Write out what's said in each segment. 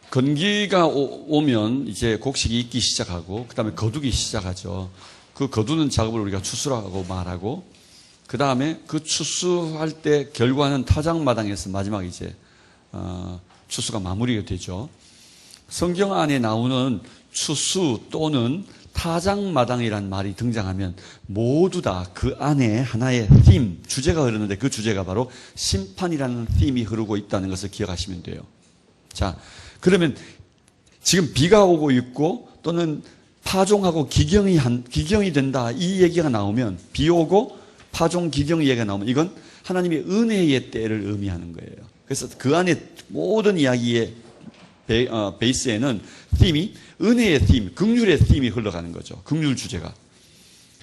건기가 오면 이제 곡식이 익기 시작하고, 그 다음에 거두기 시작하죠. 그 거두는 작업을 우리가 추수라고 말하고, 그 다음에 그 추수할 때 결과는 타작마당에서 마지막 이제, 추수가 마무리가 되죠. 성경 안에 나오는 추수 또는 타작마당이란 말이 등장하면 모두 다 그 안에 하나의 theme, 주제가 흐르는데 그 주제가 바로 심판이라는 theme이 흐르고 있다는 것을 기억하시면 돼요. 자, 그러면 지금 비가 오고 있고 또는 파종하고 기경이 된다 이 얘기가 나오면, 비 오고 파종 기경 얘기가 나오면 이건 하나님의 은혜의 때를 의미하는 거예요. 그래서 그 안에 모든 이야기의 베이스에는 팀이 은혜의 팀, 긍휼의 팀이 흘러가는 거죠. 긍휼 주제가.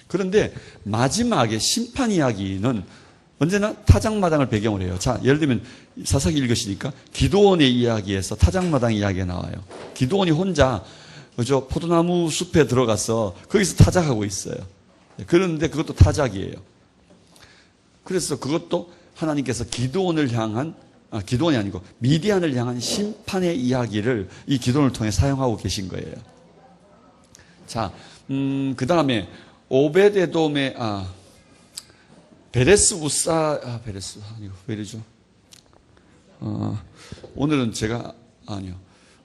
그런데 마지막에 심판 이야기는 언제나 타작마당을 배경으로 해요. 자, 예를 들면 사사기 읽으시니까 기드온의 이야기에서 타작마당 이야기가 나와요. 기드온이 혼자 그죠, 포도나무 숲에 들어가서 거기서 타작하고 있어요. 그런데 그것도 타작이에요. 그래서 그것도 하나님께서 기드온을 향한, 기드온이 아니고 미디안을 향한 심판의 이야기를 이 기드온을 통해 사용하고 계신 거예요. 자, 그 다음에 오베데돔의 베레스 우사, 베레스 아니고 왜 이러죠? 오늘은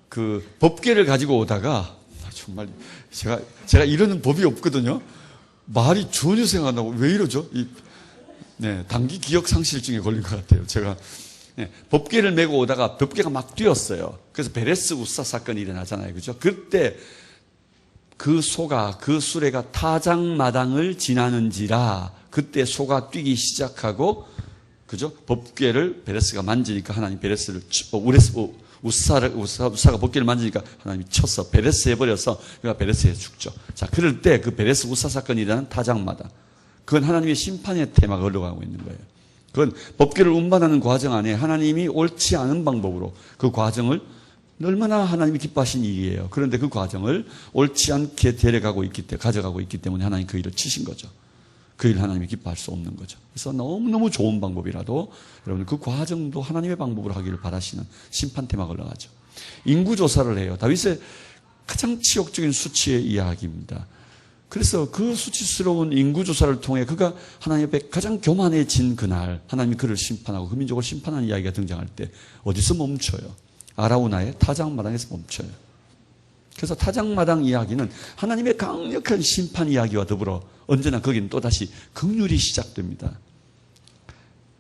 그 법궤를 가지고 오다가 정말 제가 이러는 법이 없거든요. 말이 전혀 생각 안 나고 왜 이러죠? 단기 기억 상실증에 걸린 것 같아요. 제가 법궤를 메고 오다가 법궤가 막 뛰었어요. 그래서 베레스 우사 사건이 일어나잖아요. 그죠? 그때 그 수레가 타작마당을 지나는지라 그때 소가 뛰기 시작하고, 그죠? 법궤를 베레스가 만지니까 하나님 베레스를, 우사가 법궤를 만지니까 하나님이 쳐서 베레스 해버려서 그가 베레스에 죽죠. 자, 그럴 때 그 베레스 우사 사건이 일어나는 타작마당. 그건 하나님의 심판의 테마가 흘러가고 있는 거예요. 그건 법궤를 운반하는 과정 안에 하나님이 옳지 않은 방법으로 그 과정을, 얼마나 하나님이 기뻐하신 일이에요. 그런데 그 과정을 옳지 않게 가져가고 있기 때문에 하나님 그 일을 치신 거죠. 그 일을 하나님이 기뻐할 수 없는 거죠. 그래서 너무너무 좋은 방법이라도 여러분 그 과정도 하나님의 방법으로 하기를 바라시는 심판 테마가 올라가죠. 인구조사를 해요. 다윗의 가장 치욕적인 수치의 이야기입니다. 그래서 그 수치스러운 인구조사를 통해 그가 하나님 앞에 가장 교만해진 그날 하나님이 그를 심판하고 그 민족을 심판하는 이야기가 등장할 때 어디서 멈춰요? 아라우나의 타작마당에서 멈춰요. 그래서 타작마당 이야기는 하나님의 강력한 심판 이야기와 더불어 언제나 거기는 또다시 긍휼이 시작됩니다.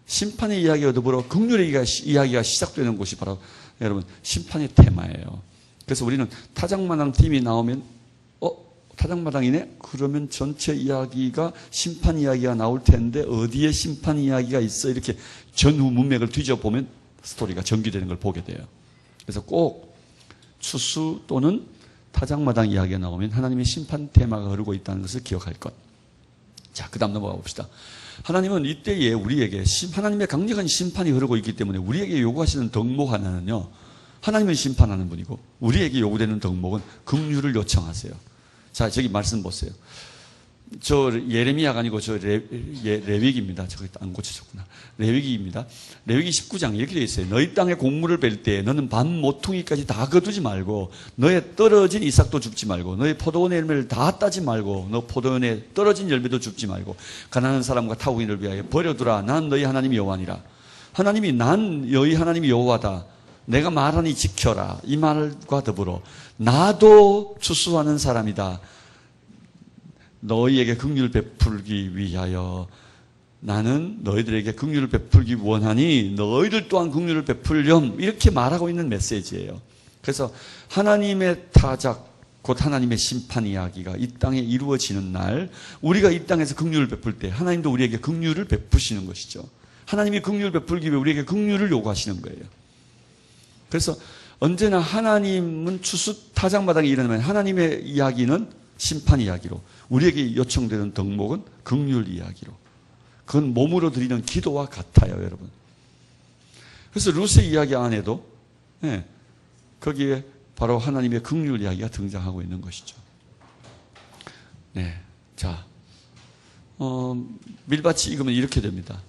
심판의 이야기와 더불어 긍휼의 이야기가 시작되는 곳이 바로 여러분 심판의 테마예요. 그래서 우리는 타작마당 팀이 나오면 타작마당이네? 그러면 전체 이야기가 심판 이야기가 나올 텐데 어디에 심판 이야기가 있어? 이렇게 전후 문맥을 뒤져보면 스토리가 전개되는 걸 보게 돼요. 그래서 꼭 추수 또는 타작마당 이야기가 나오면 하나님의 심판 테마가 흐르고 있다는 것을 기억할 것. 자, 그 다음 넘어가 봅시다. 하나님은 이때에 우리에게 하나님의 강력한 심판이 흐르고 있기 때문에 우리에게 요구하시는 덕목 하나는요, 하나님을 심판하는 분이고 우리에게 요구되는 덕목은 긍휼을 요청하세요. 자, 저기 말씀 보세요. 저 예레미야가 아니고 저 레위기입니다. 저기 안 고쳐졌구나. 레위기입니다. 레위기 19장 이렇게 되어 있어요. 너희 땅에 곡물을 벨 때 너는 반 모퉁이까지 다 거두지 말고 너의 떨어진 이삭도 줍지 말고 너의 포도원의 열매를 다 따지 말고 너 포도원에 떨어진 열매도 줍지 말고 가난한 사람과 타국인을 위하여 버려두라. 난 너희 하나님 여호와니라. 하나님이 난 너희 하나님 여호와다. 내가 말하니 지켜라. 이 말과 더불어 나도 추수하는 사람이다. 너희에게 긍휼을 베풀기 위하여 나는 너희들에게 긍휼을 베풀기 원하니 너희들 또한 긍휼을 베풀렴. 이렇게 말하고 있는 메시지예요. 그래서 하나님의 타작 곧 하나님의 심판 이야기가 이 땅에 이루어지는 날 우리가 이 땅에서 긍휼을 베풀 때 하나님도 우리에게 긍휼을 베푸시는 것이죠. 하나님이 긍휼을 베풀기 위해 우리에게 긍휼을 요구하시는 거예요. 그래서 언제나 하나님은 추수 타작마당에 일어나면 하나님의 이야기는 심판 이야기로 우리에게 요청되는 덕목은 긍휼 이야기로 그건 몸으로 드리는 기도와 같아요, 여러분. 그래서 룻의 이야기 안에도 거기에 바로 하나님의 긍휼 이야기가 등장하고 있는 것이죠. 자, 밀밭이 익으면 이렇게 됩니다.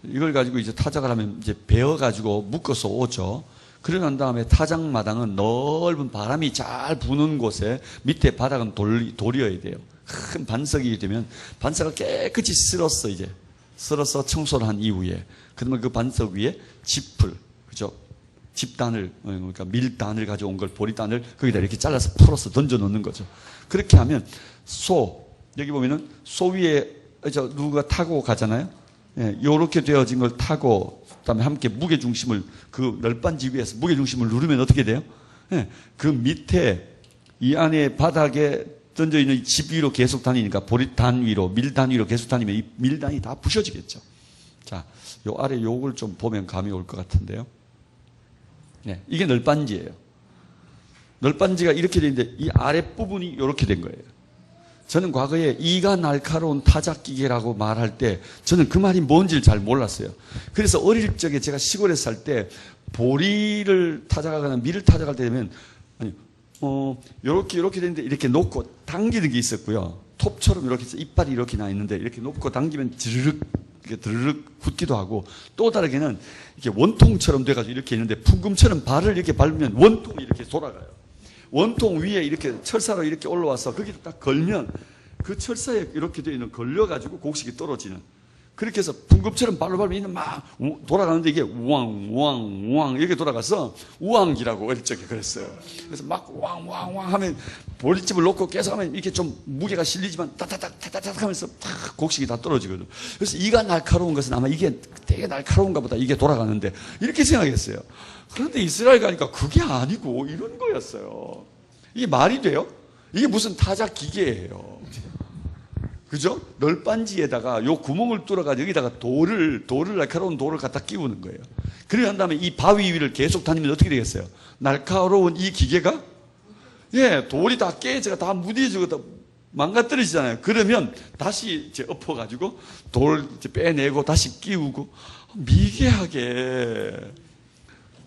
이걸 가지고 이제 타작을 하면 이제 베어 가지고 묶어서 오죠. 그러고 난 다음에 타작마당은 넓은 바람이 잘 부는 곳에 밑에 바닥은 돌이어야 돼요. 큰 반석이 되면 반석을 깨끗이 쓸어서 청소를 한 이후에 그러면 그 반석 위에 짚을, 그죠? 집단을, 그러니까 밀단을 가져온 걸, 보리단을 거기다 이렇게 잘라서 풀어서 던져 놓는 거죠. 그렇게 하면 여기 보면은 소 위에 누가 타고 가잖아요. 예, 요렇게 되어진 걸 타고, 그 다음에 함께 무게중심을, 그 널빤지 위에서 무게중심을 누르면 어떻게 돼요? 예, 그 밑에 이 안에 바닥에 던져있는 집 위로 계속 다니니까 보리단 위로, 밀단 위로 계속 다니면 이 밀단이 다 부셔지겠죠. 자, 요 아래 요걸 좀 보면 감이 올 것 같은데요. 네, 이게 널빤지예요. 널빤지가 이렇게 되는데 이 아랫부분이 이렇게 된 거예요. 저는 과거에 이가 날카로운 타작기계라고 말할 때 저는 그 말이 뭔지를 잘 몰랐어요. 그래서 어릴 적에 제가 시골에 살 때 보리를 타작하거나 밀을 타작할 때 되면 이렇게 되는데 이렇게 놓고 당기는 게 있었고요. 톱처럼 이렇게 이빨이 이렇게 나 있는데 이렇게 놓고 당기면 드르륵 굳기도 하고, 또 다르게는 이렇게 원통처럼 돼가지고 이렇게 있는데 풍금처럼 발을 이렇게 밟으면 원통이 이렇게 돌아가요. 원통 위에 이렇게 철사로 이렇게 올라와서 거기를 딱 걸면 그 철사에 이렇게 되어 있는 걸려가지고 곡식이 떨어지는, 그렇게 해서 풍금처럼 발로 밟으면 막 돌아가는데 이게 우왕 이렇게 돌아가서 우왕기라고 어릴 적에 그랬어요. 그래서 막 우왕 하면 보리집을 놓고 계속 하면 이렇게 좀 무게가 실리지만 타타닥 하면서 탁 곡식이 다 떨어지거든. 그래서 이가 날카로운 것은 아마 이게 되게 날카로운가 보다, 이게 돌아가는데, 이렇게 생각했어요. 그런데 이스라엘 가니까 그게 아니고 이런 거였어요. 이게 말이 돼요? 이게 무슨 타작 기계예요. 그죠? 널빤지에다가 요 구멍을 뚫어가지고 여기다가 날카로운 돌을 갖다 끼우는 거예요. 그러고 난 다음에 이 바위 위를 계속 다니면 어떻게 되겠어요? 날카로운 이 기계가, 돌이 다 깨져가 다 무뎌지고 다 망가뜨리잖아요. 그러면 다시 이제 엎어가지고 돌 이제 빼내고 다시 끼우고, 미개하게.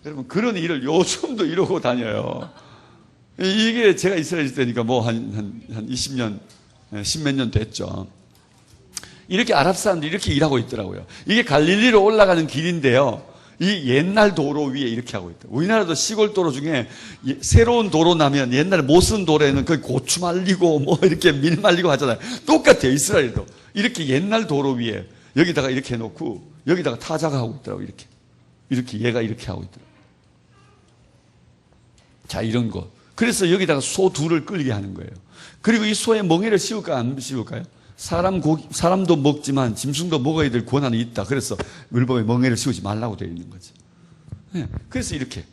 여러분, 그런 일을 요즘도 이러고 다녀요. 이게 제가 이스라엘 있을 때니까 뭐 한 20년, 10몇 년 됐죠. 이렇게 아랍 사람들이 이렇게 일하고 있더라고요. 이게 갈릴리로 올라가는 길인데요. 이 옛날 도로 위에 이렇게 하고 있다. 우리나라도 시골 도로 중에 새로운 도로 나면 옛날에 못 쓴 도로에는 거의 고추 말리고 뭐 이렇게 밀 말리고 하잖아요. 똑같아요. 이스라엘도. 이렇게 옛날 도로 위에 여기다가 이렇게 해놓고 여기다가 타작하고 있더라고요. 이렇게 얘가 이렇게 하고 있더라고요. 자, 이런 거. 그래서 여기다가 소 둘을 끌게 하는 거예요. 그리고 이 소에 멍에를 씌울까요? 안 씌울까요? 사람도 먹지만 짐승도 먹어야 될 권한이 있다. 그래서 율법에 멍에를 씌우지 말라고 되어 있는 거죠. 네. 그래서 이렇게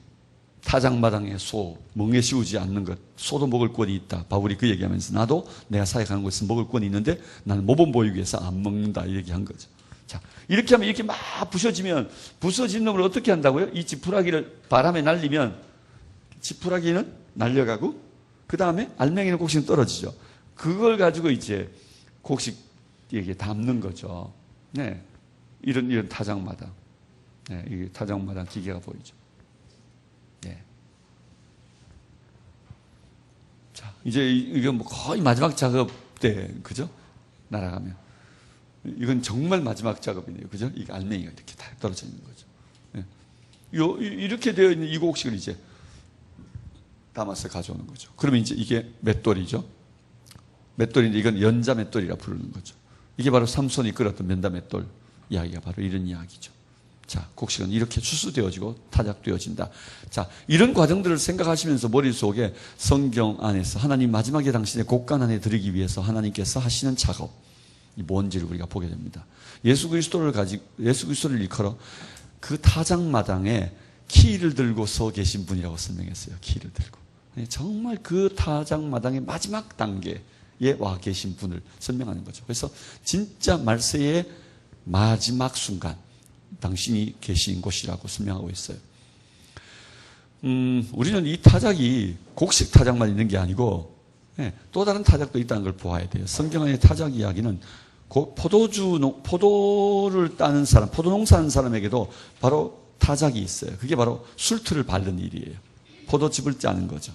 타작마당에 소, 멍에 씌우지 않는 것, 소도 먹을 권이 있다. 바울이 그 얘기하면서 나도 내가 사역하는 곳에서 먹을 권이 있는데 나는 모범 보이기 위해서 안 먹는다, 이 얘기한 거죠. 자, 이렇게 하면 이렇게 막 부서지면, 부서진 놈을 어떻게 한다고요? 이 지푸라기를 바람에 날리면 지푸라기는 날려가고 그 다음에 알맹이는 곡식은 떨어지죠. 그걸 가지고 이제 곡식에게 담는 거죠. 네, 이런 타작마당. 네, 이게 타작마당 기계가 보이죠. 네. 자, 이제 이건 뭐 거의 마지막 작업 때, 그죠? 날아가면. 이건 정말 마지막 작업이네요. 그죠? 이게 알맹이가 이렇게 다 떨어져 있는 거죠. 네. 이렇게 되어 있는 이 곡식을 이제 담아서 가져오는 거죠. 그러면 이제 이게 맷돌이죠. 맷돌인데 이건 연자 맷돌이라 부르는 거죠. 이게 바로 삼손이 끌었던 면다 맷돌 이야기가 바로 이런 이야기죠. 자, 곡식은 이렇게 추수되어지고 타작되어진다. 자, 이런 과정들을 생각하시면서 머릿속에 성경 안에서 하나님 마지막에 당신의 곡간 안에 들이기 위해서 하나님께서 하시는 작업이 뭔지를 우리가 보게 됩니다. 예수 그리스도를 일컬어 그 타작마당에 키를 들고 서 계신 분이라고 설명했어요. 키를 들고. 정말 그 타작마당의 마지막 단계에 와 계신 분을 설명하는 거죠. 그래서 진짜 말세의 마지막 순간 당신이 계신 곳이라고 설명하고 있어요. 우리는 이 타작이 곡식 타작만 있는 게 아니고 또 다른 타작도 있다는 걸 보아야 돼요. 성경 안의 타작 이야기는 포도를 따는 사람, 포도 농사하는 사람에게도 바로 타작이 있어요. 그게 바로 술틀을 밟는 일이에요. 포도즙을 짜는 거죠.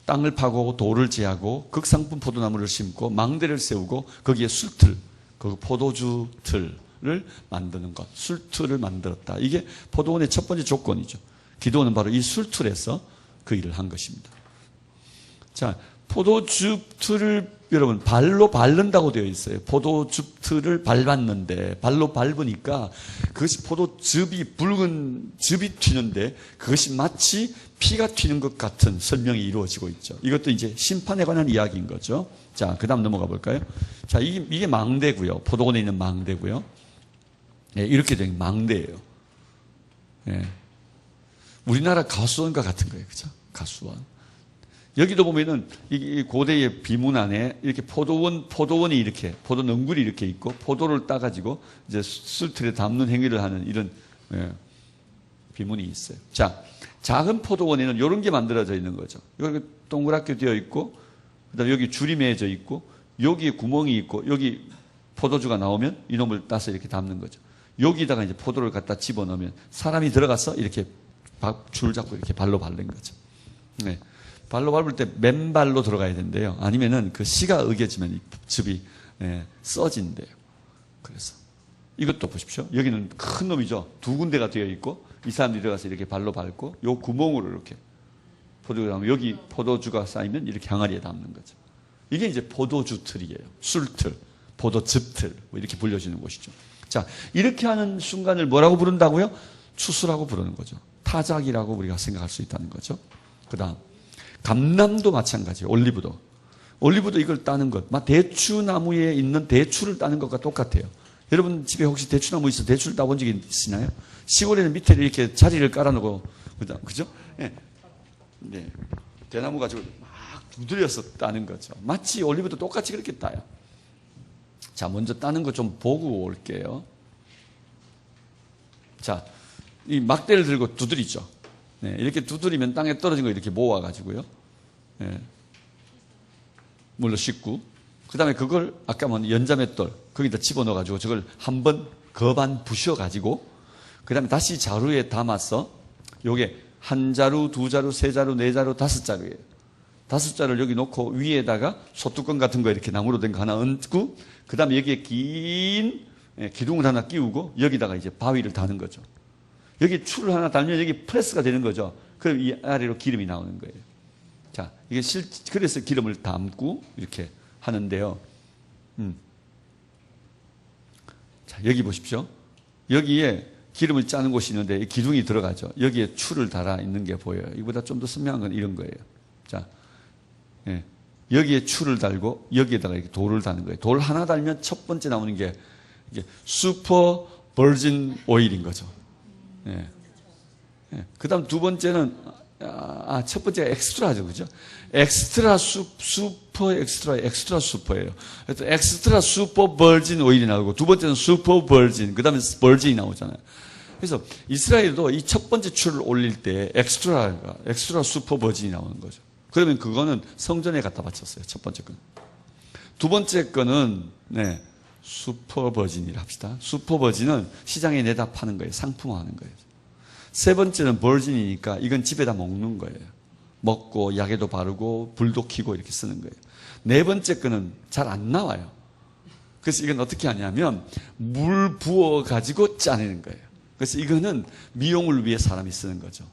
땅을 파고 돌을 제하고 극상품 포도나무를 심고 망대를 세우고 거기에 술틀, 그 포도주 틀을 만드는 것, 술틀을 만들었다. 이게 포도원의 첫 번째 조건이죠. 기도는 바로 이 술틀에서 그 일을 한 것입니다. 자, 포도즙 틀을 여러분 발로 밟는다고 되어 있어요. 포도즙 틀을 밟았는데 발로 밟으니까 그것이 포도즙이 붉은 즙이 튀는데 그것이 마치 피가 튀는 것 같은 설명이 이루어지고 있죠. 이것도 이제 심판에 관한 이야기인 거죠. 자, 그 다음 넘어가 볼까요? 자, 이게 망대고요. 포도원에 있는 망대고요. 예, 이렇게 된 망대예요. 예. 우리나라 가수원과 같은 거예요. 그죠? 가수원. 여기도 보면은 이 고대의 비문 안에 이렇게 포도원이 이렇게, 포도 능굴이 이렇게 있고, 포도를 따가지고 이제 술틀에 담는 행위를 하는 이런, 예, 비문이 있어요. 자, 작은 포도원에는 이런 게 만들어져 있는 거죠. 이렇게 동그랗게 되어 있고, 그 다음에 여기 줄이 매어져 있고, 여기에 구멍이 있고, 여기 포도주가 나오면 이놈을 따서 이렇게 담는 거죠. 여기다가 이제 포도를 갖다 집어넣으면 사람이 들어가서 이렇게 줄 잡고 이렇게 발로 밟는 거죠. 네. 발로 밟을 때 맨발로 들어가야 된대요. 아니면은 그 씨가 으개지면 이 즙이, 예, 써진대요. 그래서 이것도 보십시오. 여기는 큰 놈이죠. 두 군데가 되어 있고 이 사람들이 들어가서 이렇게 발로 밟고 요 구멍으로 이렇게 포도주가 나오면 여기 포도주가 쌓이면 이렇게 항아리에 담는 거죠. 이게 이제 포도주 틀이에요. 술틀, 포도즙 틀, 뭐 이렇게 불려지는 곳이죠. 자, 이렇게 하는 순간을 뭐라고 부른다고요? 추수라고 부르는 거죠. 타작이라고 우리가 생각할 수 있다는 거죠. 그 다음 감람도 마찬가지예요. 올리브도 이걸 따는 것, 대추나무에 있는 대추를 따는 것과 똑같아요. 여러분 집에 혹시 대추나무 있어 대추를 따본 적이 있으나요? 시골에는 밑에 이렇게 자리를 깔아놓고, 그죠? 네. 네. 대나무 가지고 막 두드려서 따는 거죠. 마치 올리브도 똑같이 그렇게 따요. 자, 먼저 따는 거 좀 보고 올게요. 자, 이 막대를 들고 두드리죠. 네, 이렇게 두드리면 땅에 떨어진 거 이렇게 모아가지고요. 네, 물로 씻고, 그 다음에 그걸 아까 뭐 연자맷돌, 거기다 집어넣어가지고 저걸 한번 거반 부셔가지고, 그 다음에 다시 자루에 담아서, 요게 한 자루, 두 자루, 세 자루, 네 자루, 다섯 자루예요. 다섯 자루를 여기 놓고 위에다가 소뚜껑 같은 거 이렇게 나무로 된 거 하나 얹고, 그 다음에 여기에 긴 기둥을 하나 끼우고, 여기다가 이제 바위를 다는 거죠. 여기 줄을 하나 달면 여기 프레스가 되는 거죠. 그럼 이 아래로 기름이 나오는 거예요. 자, 이게 그래서 기름을 담고 이렇게 하는데요. 자, 여기 보십시오. 여기에 기름을 짜는 곳이 있는데 기둥이 들어가죠. 여기에 줄을 달아 있는 게 보여요. 이보다 좀 더 선명한 건 이런 거예요. 자, 예. 여기에 줄을 달고 여기에다가 이렇게 돌을 다는 거예요. 돌 하나 달면 첫 번째 나오는 게 이게 슈퍼 버진 오일인 거죠. 예. 예. 그 다음 두 번째는, 첫 번째가 엑스트라죠. 그죠? 엑스트라 엑스트라 슈퍼예요. 그래서 엑스트라 슈퍼 버진 오일이 나오고, 두 번째는 슈퍼 버진, 그 다음에 버진이 나오잖아요. 그래서 이스라엘도 이 첫 번째 줄을 올릴 때 엑스트라 슈퍼 버진이 나오는 거죠. 그러면 그거는 성전에 갖다 바쳤어요. 첫 번째 건. 두 번째 거는, 네, 슈퍼버진이라 합시다. 슈퍼버진은 시장에 내다 파는 거예요. 상품화하는 거예요. 세 번째는 버진이니까 이건 집에다 먹는 거예요. 먹고 약에도 바르고 불도 켜고 이렇게 쓰는 거예요. 네 번째 거는 잘 안 나와요. 그래서 이건 어떻게 하냐면 물 부어 가지고 짜내는 거예요. 그래서 이거는 미용을 위해 사람이 쓰는 거죠.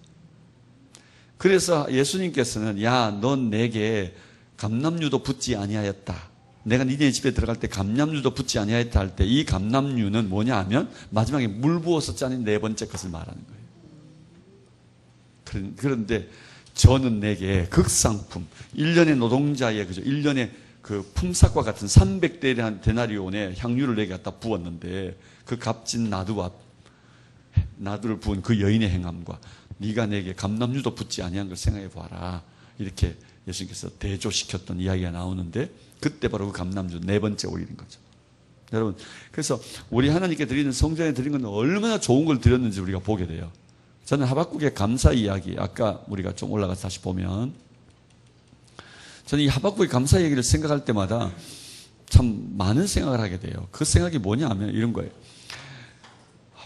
그래서 예수님께서는 야, 넌 내게 감람유도 붓지 아니하였다. 내가 니네 집에 들어갈 때 감람유도 붓지 아니하였다 할 때 이 감람유는 뭐냐 하면 마지막에 물 부어서 짜낸 네 번째 것을 말하는 거예요. 그런데 저는 내게 극상품, 1년의 노동자의, 그죠? 1년의 그 품삯과 같은 300데나리온의 향유를 내게 갖다 부었는데 그 값진 나두를 부은 그 여인의 행함과 네가 내게 감람유도 붓지 아니한 걸 생각해 보아라. 이렇게 예수님께서 대조시켰던 이야기가 나오는데 그때 바로 그 감람주 네 번째 오일인 거죠. 여러분, 그래서 우리 하나님께 드리는 성전에 드리는 건 얼마나 좋은 걸 드렸는지 우리가 보게 돼요. 저는 하박국의 감사 이야기, 아까 우리가 좀 올라가서 다시 보면 저는 이 하박국의 감사 얘기를 생각할 때마다 참 많은 생각을 하게 돼요. 그 생각이 뭐냐 하면 이런 거예요.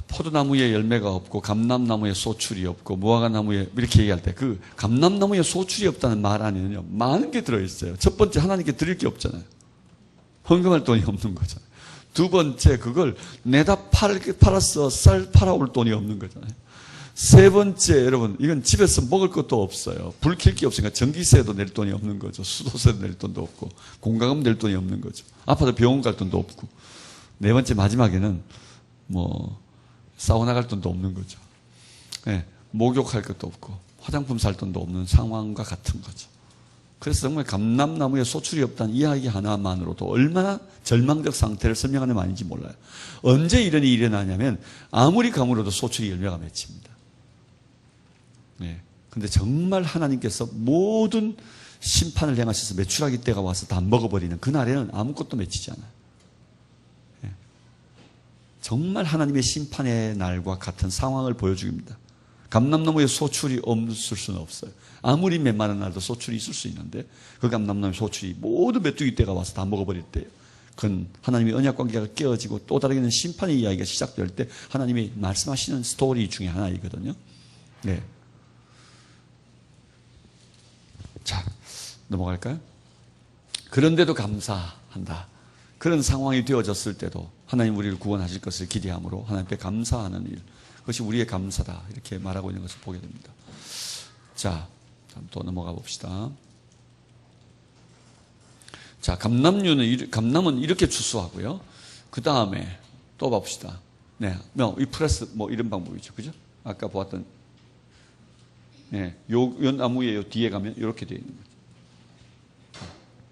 포도나무에 열매가 없고 감람나무에 소출이 없고 무화과나무에 이렇게 얘기할 때 그 감람나무에 소출이 없다는 말 안에는요 많은 게 들어있어요. 첫 번째, 하나님께 드릴 게 없잖아요. 헌금할 돈이 없는 거잖아요. 두 번째, 그걸 내다 팔아서 쌀 팔아올 돈이 없는 거잖아요. 세 번째, 여러분, 이건 집에서 먹을 것도 없어요. 불 켤 게 없으니까 전기세도 낼 돈이 없는 거죠. 수도세도 낼 돈도 없고, 공과금 낼 돈이 없는 거죠. 아파도 병원 갈 돈도 없고. 네 번째, 마지막에는 사우나 갈 돈도 없는 거죠. 네, 목욕할 것도 없고, 화장품 살 돈도 없는 상황과 같은 거죠. 그래서 정말 감람나무에 소출이 없다는 이야기 하나만으로도 얼마나 절망적 상태를 설명하는 말인지 몰라요. 언제 이런 일이 일어나냐면 아무리 가물어도 소출이 열매가 맺힙니다. 네. 근데 정말 하나님께서 모든 심판을 행하셔서 메추라기 때가 와서 다 먹어버리는 그날에는 아무것도 맺히지 않아요. 네. 정말 하나님의 심판의 날과 같은 상황을 보여줍니다. 감람나무에 소출이 없을 수는 없어요. 아무리 메마른 날도 소출이 있을 수 있는데 그 감람나무의 소출이 모두 메뚜기 떼가 와서 다 먹어버릴 때예요. 그건 하나님의 언약관계가 깨어지고 또 다르게는 심판의 이야기가 시작될 때 하나님이 말씀하시는 스토리 중에 하나이거든요. 네. 자, 넘어갈까요? 그런데도 감사한다. 그런 상황이 되어졌을 때도 하나님 우리를 구원하실 것을 기대함으로 하나님께 감사하는 일, 그것이 우리의 감사다, 이렇게 말하고 있는 것을 보게 됩니다. 자, 또 넘어가 봅시다. 자, 감람은 이렇게 추수하고요. 그 다음에 또 봅시다. 네, 이 플러스 이런 방법이죠, 그죠? 아까 보았던, 네, 요 나무에 요 뒤에 가면 이렇게 되어 있는 거죠.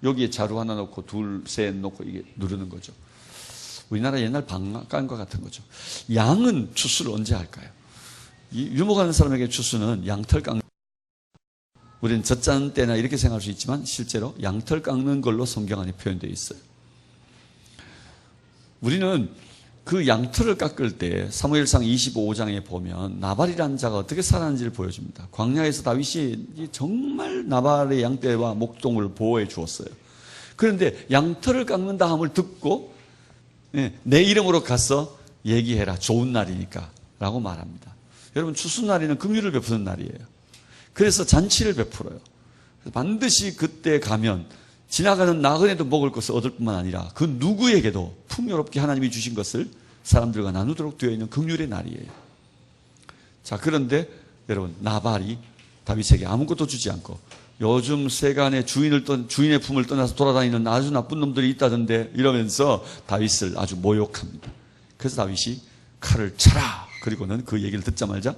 여기에 자루 하나 넣고 둘, 셋 넣고 이게 누르는 거죠. 우리나라 옛날 방앗간과 같은 거죠. 양은 추수를 언제 할까요? 유목하는 사람에게 추수는 양털 깎는, 우리는 젖자는 때나 이렇게 생각할 수 있지만 실제로 양털 깎는 걸로 성경 안에 표현되어 있어요. 우리는 그 양털을 깎을 때 사무엘상 25장에 보면 나발이라는 자가 어떻게 살았는지를 보여줍니다. 광야에서 다윗이 정말 나발의 양떼와 목동을 보호해 주었어요. 그런데 양털을 깎는다 함을 듣고 내 이름으로 가서 얘기해라, 좋은 날이니까 라고 말합니다. 여러분, 추수날에는 긍휼을 베푸는 날이에요. 그래서 잔치를 베풀어요. 반드시 그때 가면 지나가는 나그네도 먹을 것을 얻을 뿐만 아니라 그 누구에게도 풍요롭게 하나님이 주신 것을 사람들과 나누도록 되어 있는 긍휼의 날이에요. 자, 그런데 여러분, 나발이 다윗에게 아무것도 주지 않고 요즘 세간의 주인의 품을 떠나서 돌아다니는 아주 나쁜 놈들이 있다던데 이러면서 다윗을 아주 모욕합니다. 그래서 다윗이 칼을 차라. 그리고는 그 얘기를 듣자마자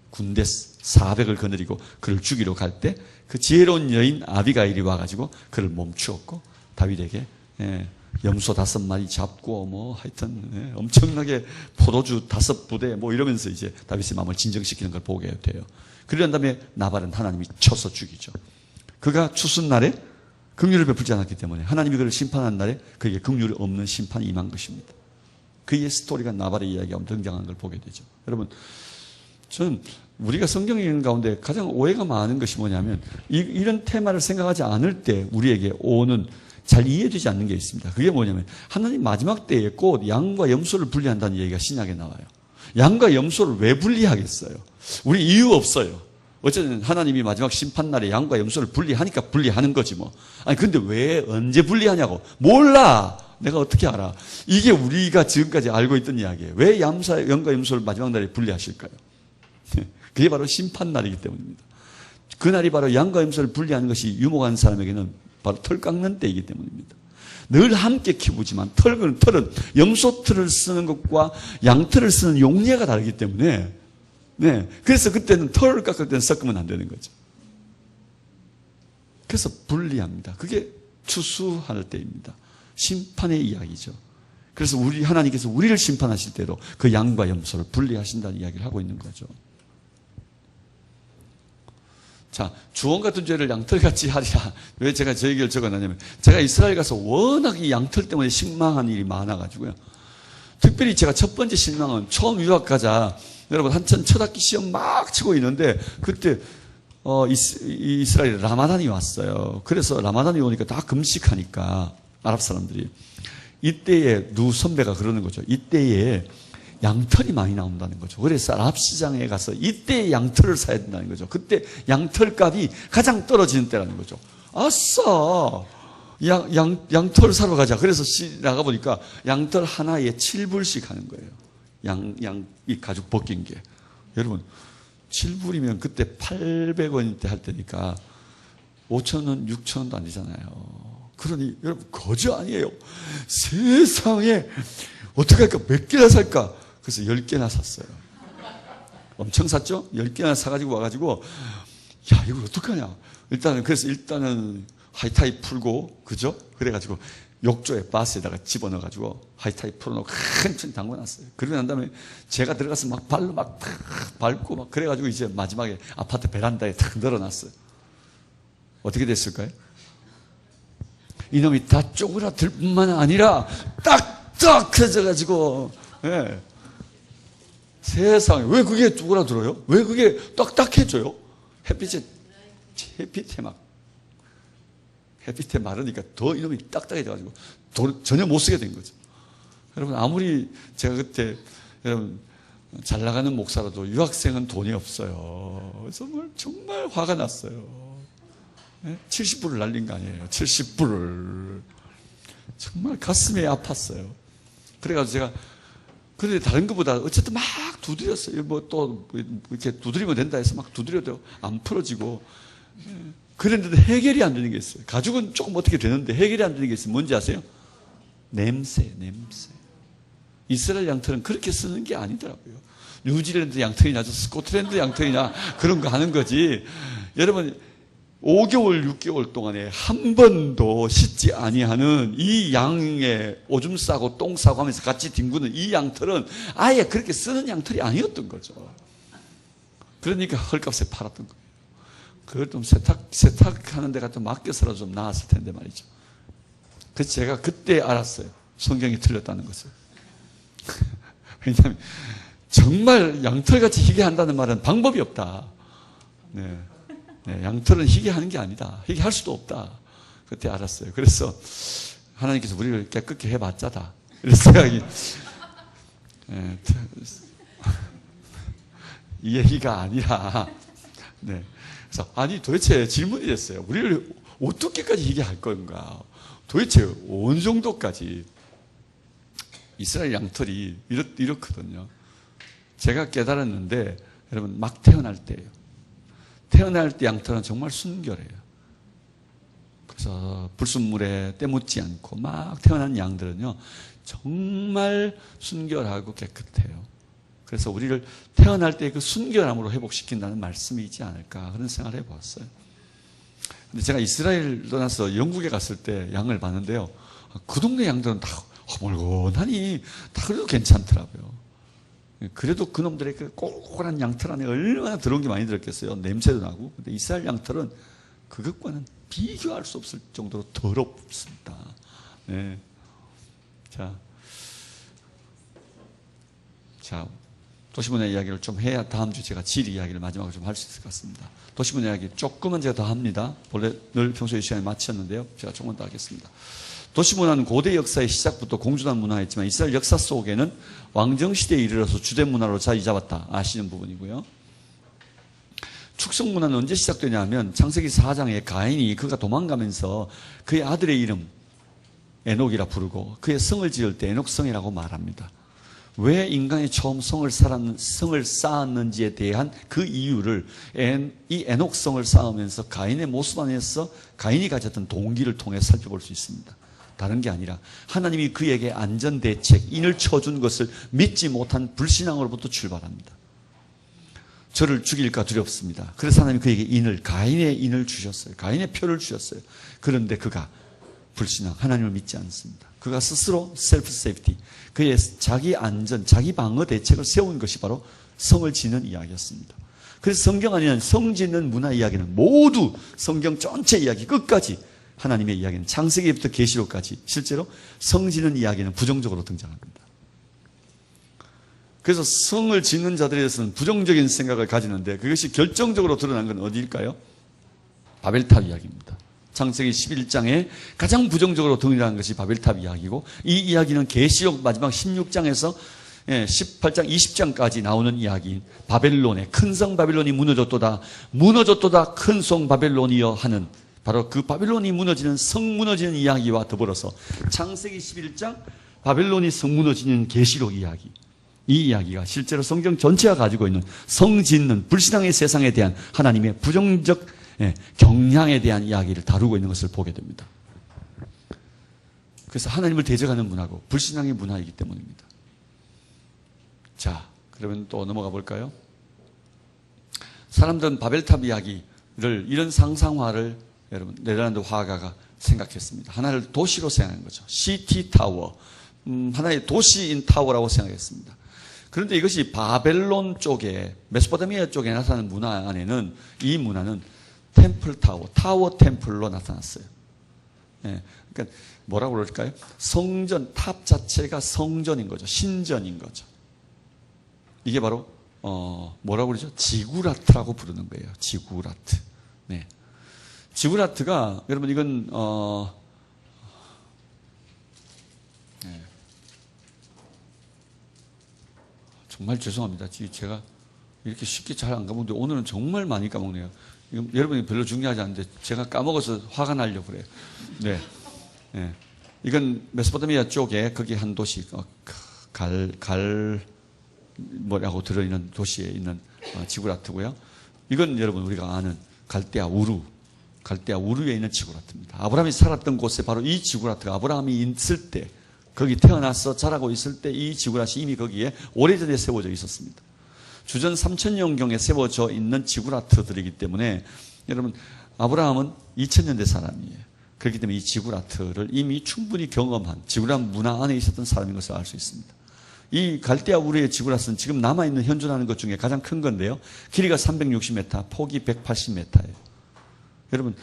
군대 400을 거느리고 그를 죽이러 갈 때 그 지혜로운 여인 아비가일이 와가지고 그를 멈추었고 다윗에게 염소 5마리 잡고 하여튼 엄청나게 포도주 5부대 이러면서 이제 다윗의 마음을 진정시키는 걸 보게 돼요. 그런 다음에 나발은 하나님이 쳐서 죽이죠. 그가 추수날에 긍휼을 베풀지 않았기 때문에 하나님이 그를 심판한 날에 그에게 긍휼이 없는 심판이 임한 것입니다. 그의 스토리가 나발의 이야기가 등장하는 걸 보게 되죠. 여러분, 저는 우리가 성경 읽는 가운데 가장 오해가 많은 것이 뭐냐면 이런 테마를 생각하지 않을 때 우리에게 오는 잘 이해되지 않는 게 있습니다. 그게 뭐냐면 하나님 마지막 때에 곧 양과 염소를 분리한다는 얘기가 신약에 나와요. 양과 염소를 왜 분리하겠어요? 우리 이유 없어요. 어쨌든 하나님이 마지막 심판날에 양과 염소를 분리하니까 분리하는 거지 뭐. 아니 근데 왜 언제 분리하냐고. 몰라. 내가 어떻게 알아. 이게 우리가 지금까지 알고 있던 이야기예요. 왜 양과 염소를 마지막 날에 분리하실까요? 그게 바로 심판날이기 때문입니다. 그날이 바로 양과 염소를 분리하는 것이 유목한 사람에게는 바로 털 깎는 때이기 때문입니다. 늘 함께 키우지만 털은 염소 털을 쓰는 것과 양 털을 쓰는 용례가 다르기 때문에 그래서 그때는 털을 깎을 때는 섞으면 안 되는 거죠. 그래서 분리합니다. 그게 추수할 때입니다. 심판의 이야기죠. 그래서 하나님께서 우리를 심판하실 때도 그 양과 염소를 분리하신다는 이야기를 하고 있는 거죠. 자, 주원 같은 죄를 양털같이 하리라. 왜 제가 저 얘기를 적어놨냐면 제가 이스라엘 가서 워낙 이 양털 때문에 실망한 일이 많아가지고요. 특별히 제가 첫 번째 실망은 처음 유학 가자 여러분 한참 첫 학기 시험 막 치고 있는데 그때 이스라엘에 라마단이 왔어요. 그래서 라마단이 오니까 다 금식하니까 아랍 사람들이 이때에 누 선배가 그러는 거죠. 이때에 양털이 많이 나온다는 거죠. 그래서 아랍 시장에 가서 이때 양털을 사야 된다는 거죠. 그때 양털 값이 가장 떨어지는 때라는 거죠. 아싸! 양털 사러 가자. 그래서 나가보니까 양털 하나에 7불씩 하는 거예요. 이 가죽 벗긴 게. 여러분, 7불이면 그때 800원 때 할 때니까 5,000원, 6,000원도 안 되잖아요. 그러니 여러분 거저 아니에요. 세상에 어떻게 할까? 몇 개나 살까? 그래서 10개나 샀어요. 엄청 샀죠? 10개나 사가지고 와가지고 야 이거 어떡하냐. 일단은 하이타이 풀고 그죠? 그래가지고 욕조에 바스에다가 집어넣어가지고 하이타이 풀어놓고 한층 담궈놨어요. 그러고 난 다음에 제가 들어가서 막 발로 막 밟고 막 그래가지고 이제 마지막에 아파트 베란다에 탁 널어놨어요. 어떻게 됐을까요? 이놈이 다 쪼그라들 뿐만 아니라 딱딱해져가지고 예. 세상에 왜 그게 쪼그라들어요? 왜 그게 딱딱해져요? 햇빛에 마르니까 더 이놈이 딱딱해져가지고 전혀 못 쓰게 된 거죠. 여러분 아무리 제가 그때 여러분 잘 나가는 목사라도 유학생은 돈이 없어요. 그래서 정말 화가 났어요. 70불을 날린 거 아니에요. 70불을. 정말 가슴이 아팠어요. 그래가지고 제가 그런데 다른 것보다 어쨌든 막 두드렸어요. 뭐 또 이렇게 두드리면 된다 해서 막 두드려도 안 풀어지고. 그랬는데 해결이 안 되는 게 있어요. 가죽은 조금 어떻게 되는데 해결이 안 되는 게 있어요. 뭔지 아세요? 냄새. 이스라엘 양털은 그렇게 쓰는 게 아니더라고요. 뉴질랜드 양털이냐, 스코틀랜드 양털이냐 그런 거 하는 거지. 여러분 5개월, 6개월 동안에 한 번도 씻지 아니하는 이 양의 오줌 싸고 똥 싸고 하면서 같이 뒹구는 이 양털은 아예 그렇게 쓰는 양털이 아니었던 거죠. 그러니까 헐값에 팔았던 거예요. 그걸 좀 세탁하는 데가 좀 맡겨서라도 좀 나았을 텐데 말이죠. 그래서 제가 그때 알았어요. 성경이 틀렸다는 것을. 왜냐하면 정말 양털같이 희게 한다는 말은 방법이 없다. 네, 양털은 희게 하는 게 아니다. 희게 할 수도 없다. 그때 알았어요. 그래서 하나님께서 우리를 깨끗게 해봤자다. 이런 생각이 이 얘기가 아니라 네. 그래서 아니 도대체 질문이 됐어요. 우리를 어떻게까지 희게 할 건가? 도대체 어느 정도까지? 이스라엘 양털이 이렇거든요. 제가 깨달았는데 여러분 막 태어날 때예요. 태어날 때 양털은 정말 순결해요. 그래서 불순물에 때묻지 않고 막 태어난 양들은요 정말 순결하고 깨끗해요. 그래서 우리를 태어날 때 그 순결함으로 회복시킨다는 말씀이지 않을까 그런 생각을 해보았어요. 근데 제가 이스라엘 떠나서 영국에 갔을 때 양을 봤는데요. 그 동네 양들은 다 허물건하니 다 그래도 괜찮더라고요. 그래도 그놈들의 그 꼬골한 양털 안에 얼마나 더러운 게 많이 들었겠어요. 냄새도 나고. 근데 이스라엘 양털은 그것과는 비교할 수 없을 정도로 더럽습니다. 네. 자, 도시문화 이야기를 좀 해야 다음 주 제가 질 이야기를 마지막으로 좀 할 수 있을 것 같습니다. 도시문화 이야기 조금은 제가 더 합니다. 원래 늘 평소에 이 시간에 마쳤는데요. 제가 조금 더 하겠습니다. 도시문화는 고대 역사의 시작부터 공존한 문화였지만 이스라엘 역사 속에는 왕정시대에 이르러서 주된 문화로 자리 잡았다. 아시는 부분이고요. 축성문화는 언제 시작되냐 하면 창세기 4장에 가인이 그가 도망가면서 그의 아들의 이름 에녹이라 부르고 그의 성을 지을 때 에녹성이라고 말합니다. 왜 인간이 처음 성을 쌓았는지에 대한 그 이유를 이 에녹성을 쌓으면서 가인의 모습 안에서 가인이 가졌던 동기를 통해 살펴볼 수 있습니다. 다른 게 아니라 하나님이 그에게 안전대책, 인을 쳐준 것을 믿지 못한 불신앙으로부터 출발합니다. 저를 죽일까 두렵습니다. 그래서 하나님이 그에게 가인의 인을 주셨어요. 가인의 표를 주셨어요. 그런데 그가 불신앙, 하나님을 믿지 않습니다. 그가 스스로 셀프 세이프티, 그의 자기 안전, 자기 방어 대책을 세운 것이 바로 성을 짓는 이야기였습니다. 그래서 성경 안에는 성 짓는 문화 이야기는 모두 성경 전체 이야기 끝까지 하나님의 이야기는 창세기부터 계시록까지 실제로 성 짓는 이야기는 부정적으로 등장합니다. 그래서 성을 짓는 자들에 대해서는 부정적인 생각을 가지는데 그것이 결정적으로 드러난 건 어디일까요? 바벨탑 이야기입니다. 창세기 11장에 가장 부정적으로 등장한 것이 바벨탑 이야기고 이 이야기는 계시록 마지막 16장에서 18장 20장까지 나오는 이야기인 바벨론의 큰 성 바벨론이 무너졌도다 큰 성 바벨론이여 하는 바로 그 바벨론이 무너지는 성 무너지는 이야기와 더불어서 창세기 11장 바벨론이 성 무너지는 계시록 이야기 이 이야기가 실제로 성경 전체가 가지고 있는 성 짓는 불신앙의 세상에 대한 하나님의 부정적 경향에 대한 이야기를 다루고 있는 것을 보게 됩니다. 그래서 하나님을 대적하는 문화고 불신앙의 문화이기 때문입니다. 자, 그러면 또 넘어가 볼까요? 사람들은 바벨탑 이야기를 이런 상상화를 여러분 네덜란드 화가가 생각했습니다. 하나를 도시로 생각한 거죠. 시티 타워, 하나의 도시인 타워라고 생각했습니다. 그런데 이것이 바벨론 쪽에 메소포타미아 쪽에 나타나는 문화 안에는 이 문화는 템플 타워, 타워 템플로 나타났어요. 예, 그러니까 뭐라고 그럴까요? 성전, 탑 자체가 성전인 거죠. 신전인 거죠. 이게 바로 뭐라고 그러죠? 지구라트라고 부르는 거예요. 지구라트. 네. 지구라트가 여러분 이건 네. 정말 죄송합니다. 제가 이렇게 쉽게 잘 안 까먹는데 오늘은 정말 많이 까먹네요. 이건 여러분이 별로 중요하지 않은데 제가 까먹어서 화가 나려고 그래요. 네. 네. 이건 메소포타미아 쪽에 거기 한 도시 뭐라고 들어있는 도시에 있는 지구라트고요. 이건 여러분 우리가 아는 갈대아 우루에 있는 지구라트입니다. 아브라함이 살았던 곳에 바로 이 지구라트가 아브라함이 있을 때 거기 태어나서 자라고 있을 때 이 지구라트가 이미 거기에 오래전에 세워져 있었습니다. 주전 3000년경에 세워져 있는 지구라트들이기 때문에 여러분 아브라함은 2000년대 사람이에요. 그렇기 때문에 이 지구라트를 이미 충분히 경험한 지구라트 문화 안에 있었던 사람인 것을 알 수 있습니다. 이 갈대아 우르의 지구라트는 지금 남아있는 현존하는 것 중에 가장 큰 건데요. 길이가 360m, 폭이 180m예요. 여러분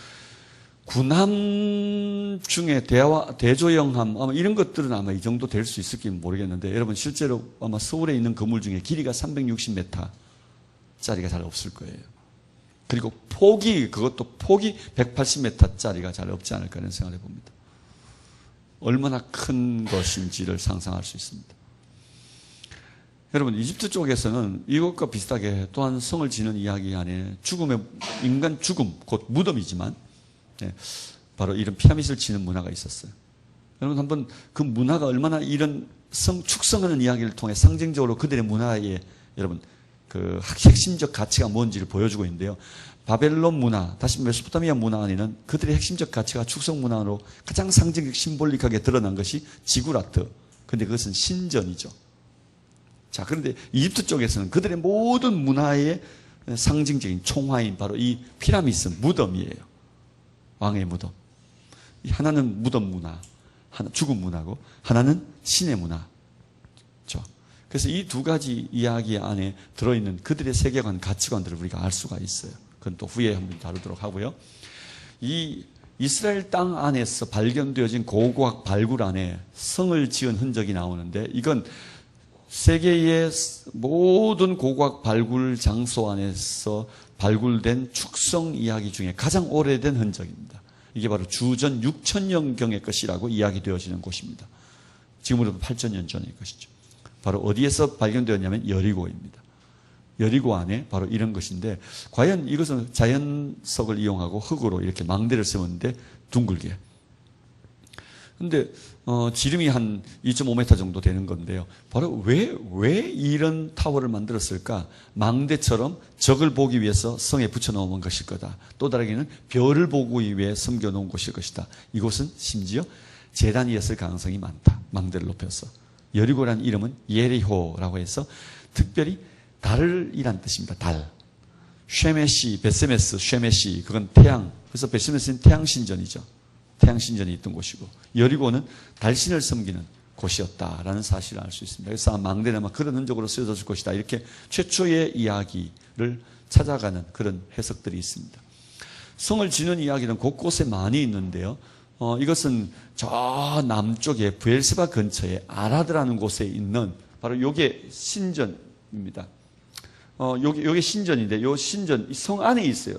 군함 중에 대조영함 아마 이런 것들은 아마 이 정도 될 수 있을지 모르겠는데 여러분 실제로 아마 서울에 있는 건물 중에 길이가 360m짜리가 잘 없을 거예요. 그리고 그것도 폭이 180m짜리가 잘 없지 않을까 하는 생각을 해봅니다. 얼마나 큰 것인지를 상상할 수 있습니다. 여러분 이집트 쪽에서는 이것과 비슷하게 또한 성을 지는 이야기 안에 인간 죽음, 곧 무덤이지만 바로 이런 피라밋을 지는 문화가 있었어요. 여러분 한번 그 문화가 얼마나 이런 축성하는 이야기를 통해 상징적으로 그들의 문화의 여러분 그 핵심적 가치가 뭔지를 보여주고 있는데요. 바벨론 문화, 다시 메소포타미아 문화 안에는 그들의 핵심적 가치가 축성 문화로 가장 상징적 심볼릭하게 드러난 것이 지구라트. 그런데 그것은 신전이죠. 자, 그런데 이집트 쪽에서는 그들의 모든 문화의 상징적인 총화인 바로 이 피라미드 무덤이에요. 왕의 무덤. 하나는 무덤 문화, 죽음 문화고 하나는 신의 문화죠. 그래서 이 두 가지 이야기 안에 들어있는 그들의 세계관, 가치관들을 우리가 알 수가 있어요. 그건 또 후에 한번 다루도록 하고요. 이 이스라엘 땅 안에서 발견되어진 고고학 발굴 안에 성을 지은 흔적이 나오는데 이건 세계의 모든 고고학 발굴 장소 안에서 발굴된 축성 이야기 중에 가장 오래된 흔적입니다. 이게 바로 주전 6000년경의 것이라고 이야기되어지는 곳입니다. 지금으로부터 8000년 전의 것이죠. 바로 어디에서 발견되었냐면 여리고입니다. 여리고 안에 바로 이런 것인데 과연 이것은 자연석을 이용하고 흙으로 이렇게 망대를 세웠는데 둥글게. 근데 지름이 한 2.5m 정도 되는 건데요. 바로 왜 이런 타워를 만들었을까? 망대처럼 적을 보기 위해서 성에 붙여놓은 것일 거다. 또 다르게는 별을 보기 위해 섬겨놓은 곳일 것이다. 이곳은 심지어 제단이었을 가능성이 많다. 망대를 높여서. 여리고라는 이름은 예리호라고 해서 특별히 달이란 뜻입니다. 달. 쉐메시, 베세메스, 쉐메시 그건 태양. 그래서 베세메스는 태양신전이죠. 태양신전이 있던 곳이고 여리고는 달신을 섬기는 곳이었다라는 사실을 알 수 있습니다. 그래서 망대는 아마 그런 흔적으로 쓰여졌을 것이다. 이렇게 최초의 이야기를 찾아가는 그런 해석들이 있습니다. 성을 지는 이야기는 곳곳에 많이 있는데요. 이것은 저 남쪽에 부엘세바 근처에 아라드라는 곳에 있는 바로 요게 신전입니다. 요게 신전인데 요 신전 성 안에 있어요.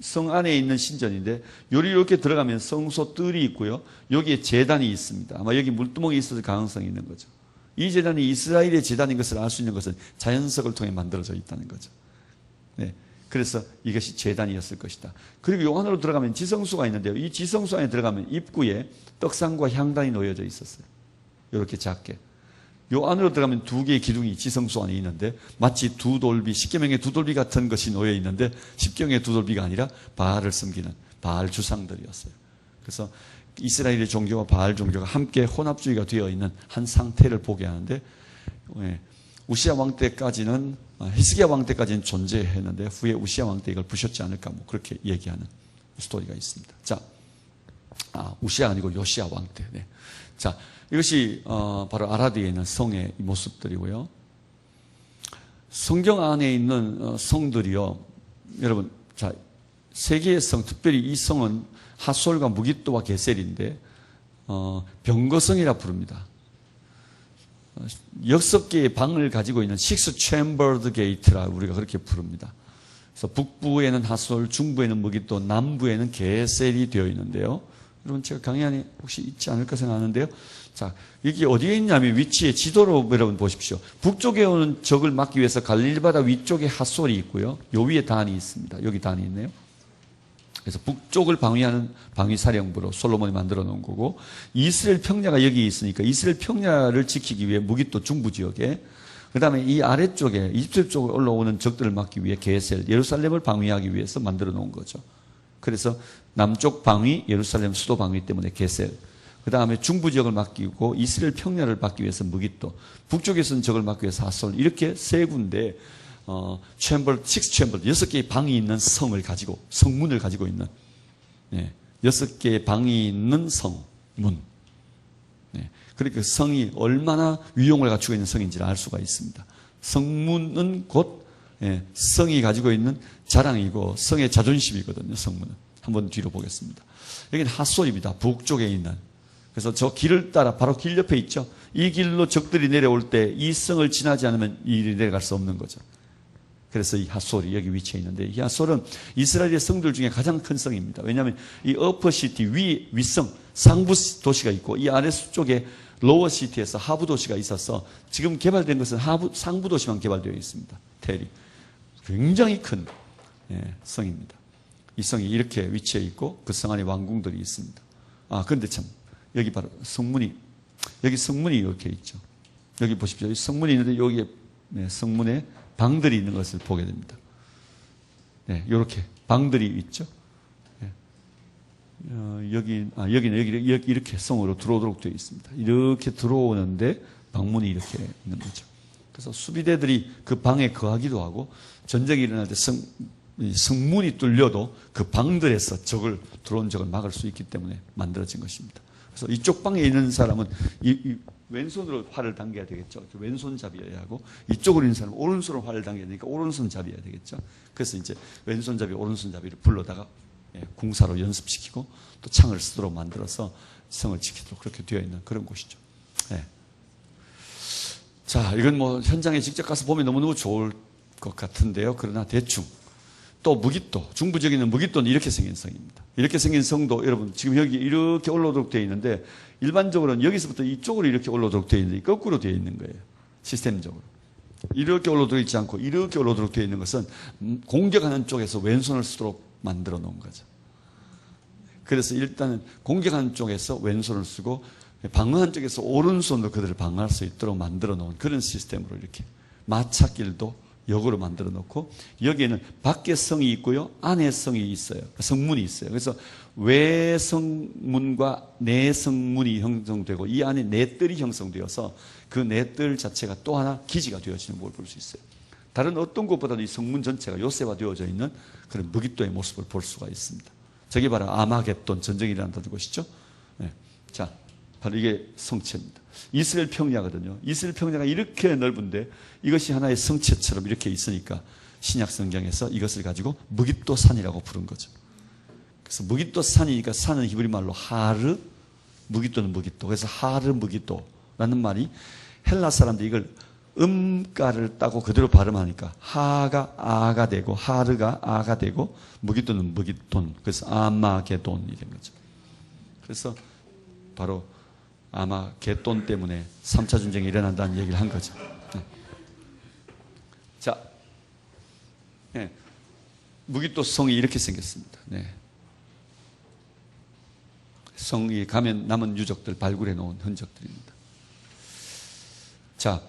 성 안에 있는 신전인데 이렇게 들어가면 성소 뜰이 있고요. 여기에 제단이 있습니다. 아마 여기 물두멍이 있어서 가능성이 있는 거죠. 이 제단이 이스라엘의 제단인 것을 알 수 있는 것은 자연석을 통해 만들어져 있다는 거죠. 네. 그래서 이것이 제단이었을 것이다. 그리고 요 안으로 들어가면 지성소가 있는데요. 이 지성소 안에 들어가면 입구에 떡상과 향단이 놓여져 있었어요. 이렇게 작게. 요 안으로 들어가면 두 개의 기둥이 지성소 안에 있는데 마치 두 돌비, 십계명의 두 돌비 같은 것이 놓여 있는데 십계명의 두 돌비가 아니라 바알을 섬기는 바알 주상들이었어요. 그래서 이스라엘의 종교와 바알 종교가 함께 혼합주의가 되어 있는 한 상태를 보게 하는데, 우시야 왕 때까지는, 히스기야 왕 때까지는 존재했는데 후에 우시야 왕 때 이걸 부셨지 않을까, 뭐 그렇게 얘기하는 스토리가 있습니다. 자, 우시야 아니고 요시야 왕 때. 네. 자, 이것이 바로 아라드에 있는 성의 모습들이고요. 성경 안에 있는 성들이요, 여러분, 자, 세 개의 성, 특별히 이 성은 핫솔과 무깃도와 게셀인데 병거성이라 부릅니다. 6개의 방을 가지고 있는 Six Chambered Gate라 우리가 그렇게 부릅니다. 그래서 북부에는 핫솔, 중부에는 무깃도, 남부에는 게셀이 되어 있는데요. 여러분, 제가 강의 안에 혹시 있지 않을까 생각하는데요. 자, 이게 어디에 있냐면 위치에 지도로 여러분 보십시오. 북쪽에 오는 적을 막기 위해서 갈릴리 바다 위쪽에 핫솔이 있고요. 요 위에 단이 있습니다. 여기 단이 있네요. 그래서 북쪽을 방위하는 방위사령부로 솔로몬이 만들어 놓은 거고, 이스라엘 평야가 여기 있으니까 이스라엘 평야를 지키기 위해 무깃도 중부 지역에, 그 다음에 이 아래쪽에 이집트 쪽에 올라오는 적들을 막기 위해 게셀, 예루살렘을 방위하기 위해서 만들어 놓은 거죠. 그래서 남쪽 방위, 예루살렘 수도 방위 때문에 게셀, 그 다음에 중부 지역을 막기고 이스라엘 평야를 막기 위해서 무깃도, 북쪽에서는 적을 막기 위해서 핫솔, 이렇게 세 군데 챔버, 식스 챔버, 6개의 방이 있는 성을 가지고, 성문을 가지고 있는, 6개의 방이 있는 성문. 그러니까 성이 얼마나 위용을 갖추고 있는 성인지를 알 수가 있습니다. 성문은 곧 성이 가지고 있는 자랑이고 성의 자존심이거든요. 성문은. 한번 뒤로 보겠습니다. 여기는 핫솔입니다. 북쪽에 있는. 그래서 저 길을 따라 바로 길 옆에 있죠. 이 길로 적들이 내려올 때 이 성을 지나지 않으면 이 일이 내려갈 수 없는 거죠. 그래서 이 핫솔이 여기 위치해 있는데, 이 핫솔은 이스라엘의 성들 중에 가장 큰 성입니다. 왜냐하면 이 어퍼시티 윗성 상부 도시가 있고, 이 아래쪽에 로어시티에서 하부 도시가 있어서 지금 개발된 것은 상부 도시만 개발되어 있습니다. 텔이 굉장히 큰 성입니다. 이 성이 이렇게 위치해 있고 그 성 안에 왕궁들이 있습니다. 그런데 참 여기 바로 성문이, 여기 성문이 이렇게 있죠. 여기 보십시오. 성문이 있는데 여기에 성문에 방들이 있는 것을 보게 됩니다. 이렇게 방들이 있죠. 여기는 이렇게 성으로 들어오도록 되어 있습니다. 이렇게 들어오는데 방문이 이렇게 있는 거죠. 그래서 수비대들이 그 방에 거하기도 하고, 전쟁이 일어날 때 성문이 뚫려도 그 방들에서 들어온 적을 막을 수 있기 때문에 만들어진 것입니다. 그래서 이쪽 방에 있는 사람은 왼손으로 활을 당겨야 되겠죠. 왼손잡이여야 하고, 이쪽으로 있는 사람은 오른손으로 활을 당겨야 되니까 오른손잡이여야 되겠죠. 그래서 이제 왼손잡이, 오른손잡이를 불러다가 궁사로 연습시키고 또 창을 쓰도록 만들어서 성을 지키도록 그렇게 되어 있는 그런 곳이죠. 자, 이건 뭐 현장에 직접 가서 보면 너무너무 좋을 것 같은데요. 그러나 대충. 또 무깃도, 중부 지역에 있는 무깃도는 이렇게 생긴 성입니다. 이렇게 생긴 성도 여러분 지금 여기 이렇게 올라오도록 되어 있는데, 일반적으로는 여기서부터 이쪽으로 이렇게 올라오도록 되어 있는데 거꾸로 되어 있는 거예요. 시스템적으로. 이렇게 올라오도록 있지 않고 이렇게 올라오도록 되어 있는 것은 공격하는 쪽에서 왼손을 쓰도록 만들어 놓은 거죠. 그래서 일단은 공격하는 쪽에서 왼손을 쓰고 방어하는 쪽에서 오른손으로 그들을 방어할 수 있도록 만들어 놓은 그런 시스템으로 이렇게 마차길도 역으로 만들어 놓고, 여기에는 밖에 성이 있고요, 안에 성이 있어요. 성문이 있어요. 그래서 외성문과 내성문이 형성되고 이 안에 내뜰이 형성되어서 그 내뜰 자체가 또 하나 기지가 되어지는 걸 볼 수 있어요. 다른 어떤 곳보다도 이 성문 전체가 요새화되어져 있는 그런 무깃도의 모습을 볼 수가 있습니다. 저게 바로 아마겟돈, 전쟁이 일어난다는 것이죠. 자, 바로 이게 성체입니다. 이스라엘 평야거든요. 이스라엘 평야가 이렇게 넓은데 이것이 하나의 성체처럼 이렇게 있으니까 신약 성경에서 이것을 가지고 무깃도 산이라고 부른 거죠. 그래서 무깃도 산이니까 산은 히브리 말로 하르, 무깃도는 무깃도. 그래서 하르 무깃도라는 말이 헬라 사람들이 이걸 음가를 따고 그대로 발음하니까 하가 아가 되고 하르가 아가 되고 무깃도는 무깃돈. 그래서 아마게돈이 된 거죠. 그래서 바로 아마겟돈 때문에 3차 전쟁이 일어난다는 얘기를 한 거죠. 자, 무깃도 성이 이렇게 생겼습니다. 성이 가면 남은 유적들 발굴해 놓은 흔적들입니다. 자,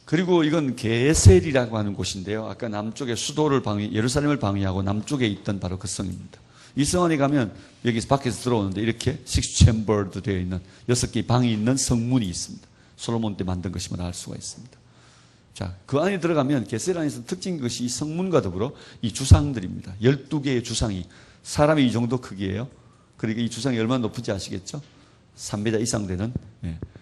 그리고 이건 게셀이라고 하는 곳인데요. 아까 남쪽에 수도를 예루살렘을 방위하고 남쪽에 있던 바로 그 성입니다. 이 성 안에 가면 여기서 밖에서 들어오는데 이렇게 six chambered 되어 있는 6개의 방이 있는 성문이 있습니다. 솔로몬 때 만든 것임을 알 수가 있습니다. 자, 그 안에 들어가면 게셀 안에서 특징인 것이 이 성문과 더불어 이 주상들입니다. 12개의 주상이 사람이 이 정도 크기예요. 그러니까 이 주상이 얼마나 높은지 아시겠죠? 3m 이상 되는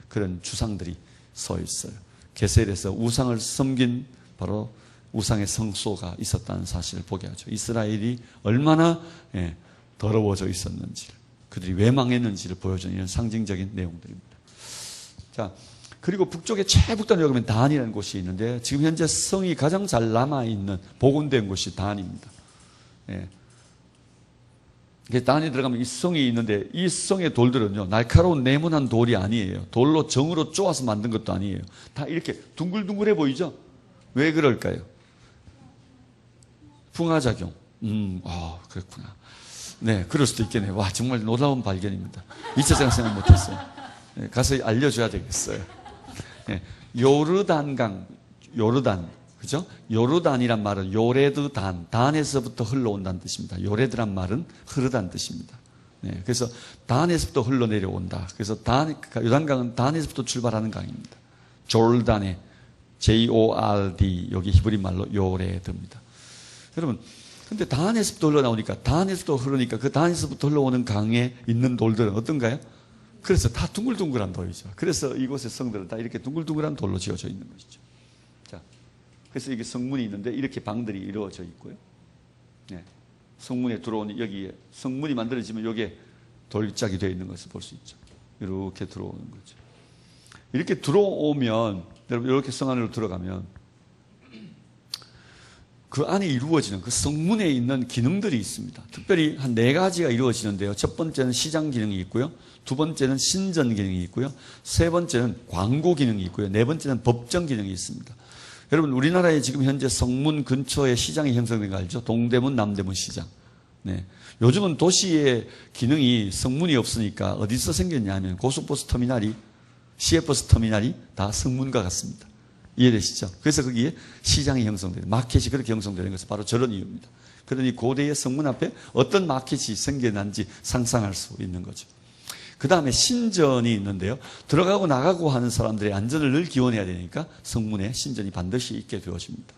그런 주상들이 서 있어요. 게셀에서 우상을 섬긴 바로 우상의 성소가 있었다는 사실을 보게 하죠. 이스라엘이 얼마나 더러워져 있었는지, 그들이 왜 망했는지를 보여주는 이런 상징적인 내용들입니다. 자, 그리고 북쪽에 최북단에 가면 단이라는 곳이 있는데 지금 현재 성이 가장 잘 남아있는 복원된 곳이 단입니다. 단에 들어가면 이 성이 있는데 이 성의 돌들은요, 날카로운 네모난 돌이 아니에요. 돌로 정으로 쪼아서 만든 것도 아니에요. 다 이렇게 둥글둥글해 보이죠? 왜 그럴까요? 풍화작용. 그렇구나. 네, 그럴 수도 있겠네요. 와, 정말 놀라운 발견입니다. 이차적인 생각 못했어요. 네, 가서 알려줘야 되겠어요. 네, 요르단강, 요르단. 그죠? 요르단이란 말은 요레드 단, 단에서부터 흘러온다는 뜻입니다. 요레드란 말은 흐르다는 뜻입니다. 네, 그래서 단에서부터 흘러내려온다. 그래서 요단강은 단에서부터 출발하는 강입니다. 졸단에 J-O-R-D, 여기 히브리 말로 요레드입니다. 여러분, 근데 단에서부터 흘러나오니까, 단에서부터 흐르니까 그 단에서부터 흘러오는 강에 있는 돌들은 어떤가요? 그래서 다 둥글둥글한 돌이죠. 그래서 이곳의 성들은 다 이렇게 둥글둥글한 돌로 지어져 있는 것이죠. 자, 그래서 이게 성문이 있는데 이렇게 방들이 이루어져 있고요. 네. 성문에 들어오는 여기에 성문이 만들어지면 여기에 돌짝이 되어 있는 것을 볼 수 있죠. 이렇게 들어오는 거죠. 이렇게 들어오면 여러분 이렇게 성 안으로 들어가면 그 안에 이루어지는 그 성문에 있는 기능들이 있습니다. 특별히 한 4가지가 이루어지는데요. 첫 번째는 시장 기능이 있고요. 두 번째는 신전 기능이 있고요. 세 번째는 광고 기능이 있고요. 네 번째는 법정 기능이 있습니다. 여러분 우리나라에 지금 현재 성문 근처에 시장이 형성된 거 알죠? 동대문, 남대문 시장. 네. 요즘은 도시의 기능이 성문이 없으니까 어디서 생겼냐면 고속버스 터미널이, 시외버스 터미널이 다 성문과 같습니다. 이해되시죠? 그래서 거기에 시장이 형성돼요. 마켓이 그렇게 형성되는 것은 바로 저런 이유입니다. 그러니 고대의 성문 앞에 어떤 마켓이 생겨난지 상상할 수 있는 거죠. 그 다음에 신전이 있는데요. 들어가고 나가고 하는 사람들의 안전을 늘 기원해야 되니까 성문에 신전이 반드시 있게 되어집니다.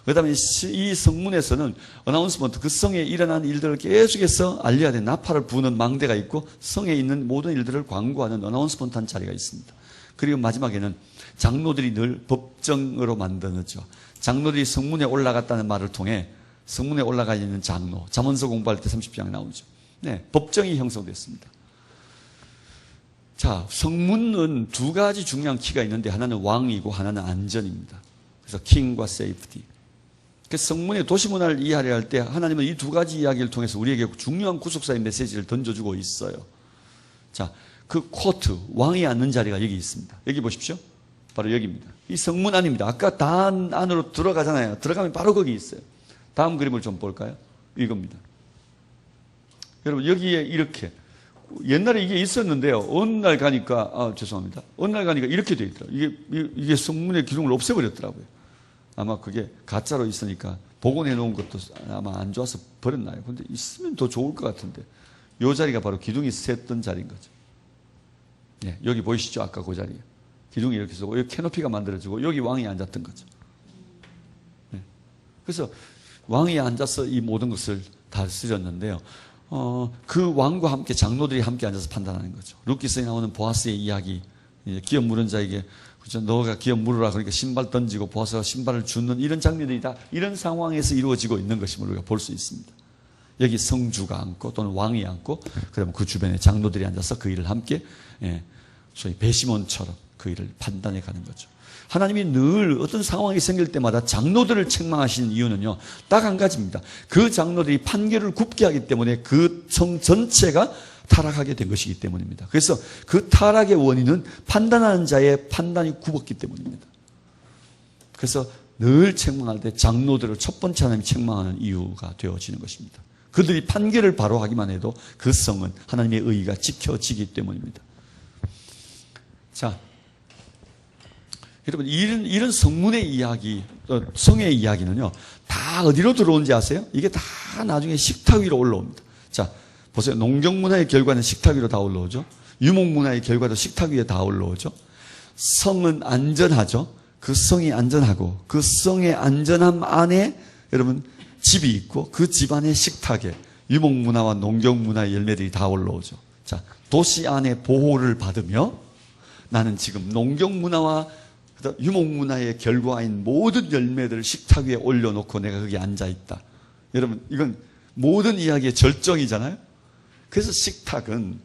그 다음에 이 성문에서는 어나운스먼트, 그 성에 일어난 일들을 계속해서 알려야 되는 나팔을 부는 망대가 있고 성에 있는 모든 일들을 광고하는 어나운스먼트 한 자리가 있습니다. 그리고 마지막에는 장로들이 늘 법정으로 만드죠. 장로들이 성문에 올라갔다는 말을 통해 성문에 올라가 있는 장로, 잠언서 공부할 때 30장 나오죠. 네, 법정이 형성됐습니다. 자, 성문은 2가지 중요한 키가 있는데 하나는 왕이고 하나는 안전입니다. 그래서 킹과 세이프티. 그래서 성문의 도시문화를 이해하려 할 때 하나님은 이 2가지 이야기를 통해서 우리에게 중요한 구속사의 메시지를 던져주고 있어요. 자, 그 코트, 왕이 앉는 자리가 여기 있습니다. 여기 보십시오. 바로 여기입니다. 이 성문 안입니다. 아까 단 안으로 들어가잖아요. 들어가면 바로 거기 있어요. 다음 그림을 좀 볼까요? 이겁니다. 여러분 여기에 이렇게 옛날에 이게 있었는데요. 어느 날 가니까 죄송합니다. 어느 날 가니까 이렇게 돼 있더라고요. 이게 성문의 기둥을 없애버렸더라고요. 아마 그게 가짜로 있으니까 복원해 놓은 것도 아마 안 좋아서 버렸나요? 근데 있으면 더 좋을 것 같은데 이 자리가 바로 기둥이 섰던 자리인 거죠. 네, 여기 보이시죠? 아까 그 자리에 기둥이 이렇게 서고 여기 캐노피가 만들어지고 여기 왕이 앉았던 거죠. 네. 그래서 왕이 앉아서 이 모든 것을 다스렸는데요. 그 왕과 함께 장로들이 함께 앉아서 판단하는 거죠. 룻기서에 나오는 보아스의 이야기, 기업 물은 자에게 그렇죠? 너가 기업 물으라 그러니까 신발 던지고 보아스가 신발을 주는 이런 장면들이 다 이런 상황에서 이루어지고 있는 것임을 우리가 볼 수 있습니다. 여기 성주가 앉고 또는 왕이 앉고 그다음에 그 주변에 장로들이 앉아서 그 일을 함께 소위 배심원처럼 그 일을 판단해 가는 거죠. 하나님이 늘 어떤 상황이 생길 때마다 장로들을 책망하시는 이유는요. 딱 한 가지입니다. 그 장로들이 판결을 굽게 하기 때문에 그 성 전체가 타락하게 된 것이기 때문입니다. 그래서 그 타락의 원인은 판단하는 자의 판단이 굽었기 때문입니다. 그래서 늘 책망할 때 장로들을 첫 번째 하나님이 책망하는 이유가 되어지는 것입니다. 그들이 판결을 바로 하기만 해도 그 성은 하나님의 의의가 지켜지기 때문입니다. 자, 여러분, 이런 성문의 이야기, 성의 이야기는요, 다 어디로 들어온지 아세요? 이게 다 나중에 식탁 위로 올라옵니다. 자, 보세요. 농경문화의 결과는 식탁 위로 다 올라오죠. 유목문화의 결과도 식탁 위에 다 올라오죠. 성은 안전하죠. 그 성이 안전하고 그 성의 안전함 안에 여러분 집이 있고 그 집 안에 식탁에 유목문화와 농경문화의 열매들이 다 올라오죠. 자, 도시 안에 보호를 받으며 나는 지금 농경문화와 유목문화의 결과인 모든 열매들을 식탁 위에 올려놓고 내가 거기에 앉아있다. 여러분, 이건 모든 이야기의 절정이잖아요. 그래서 식탁은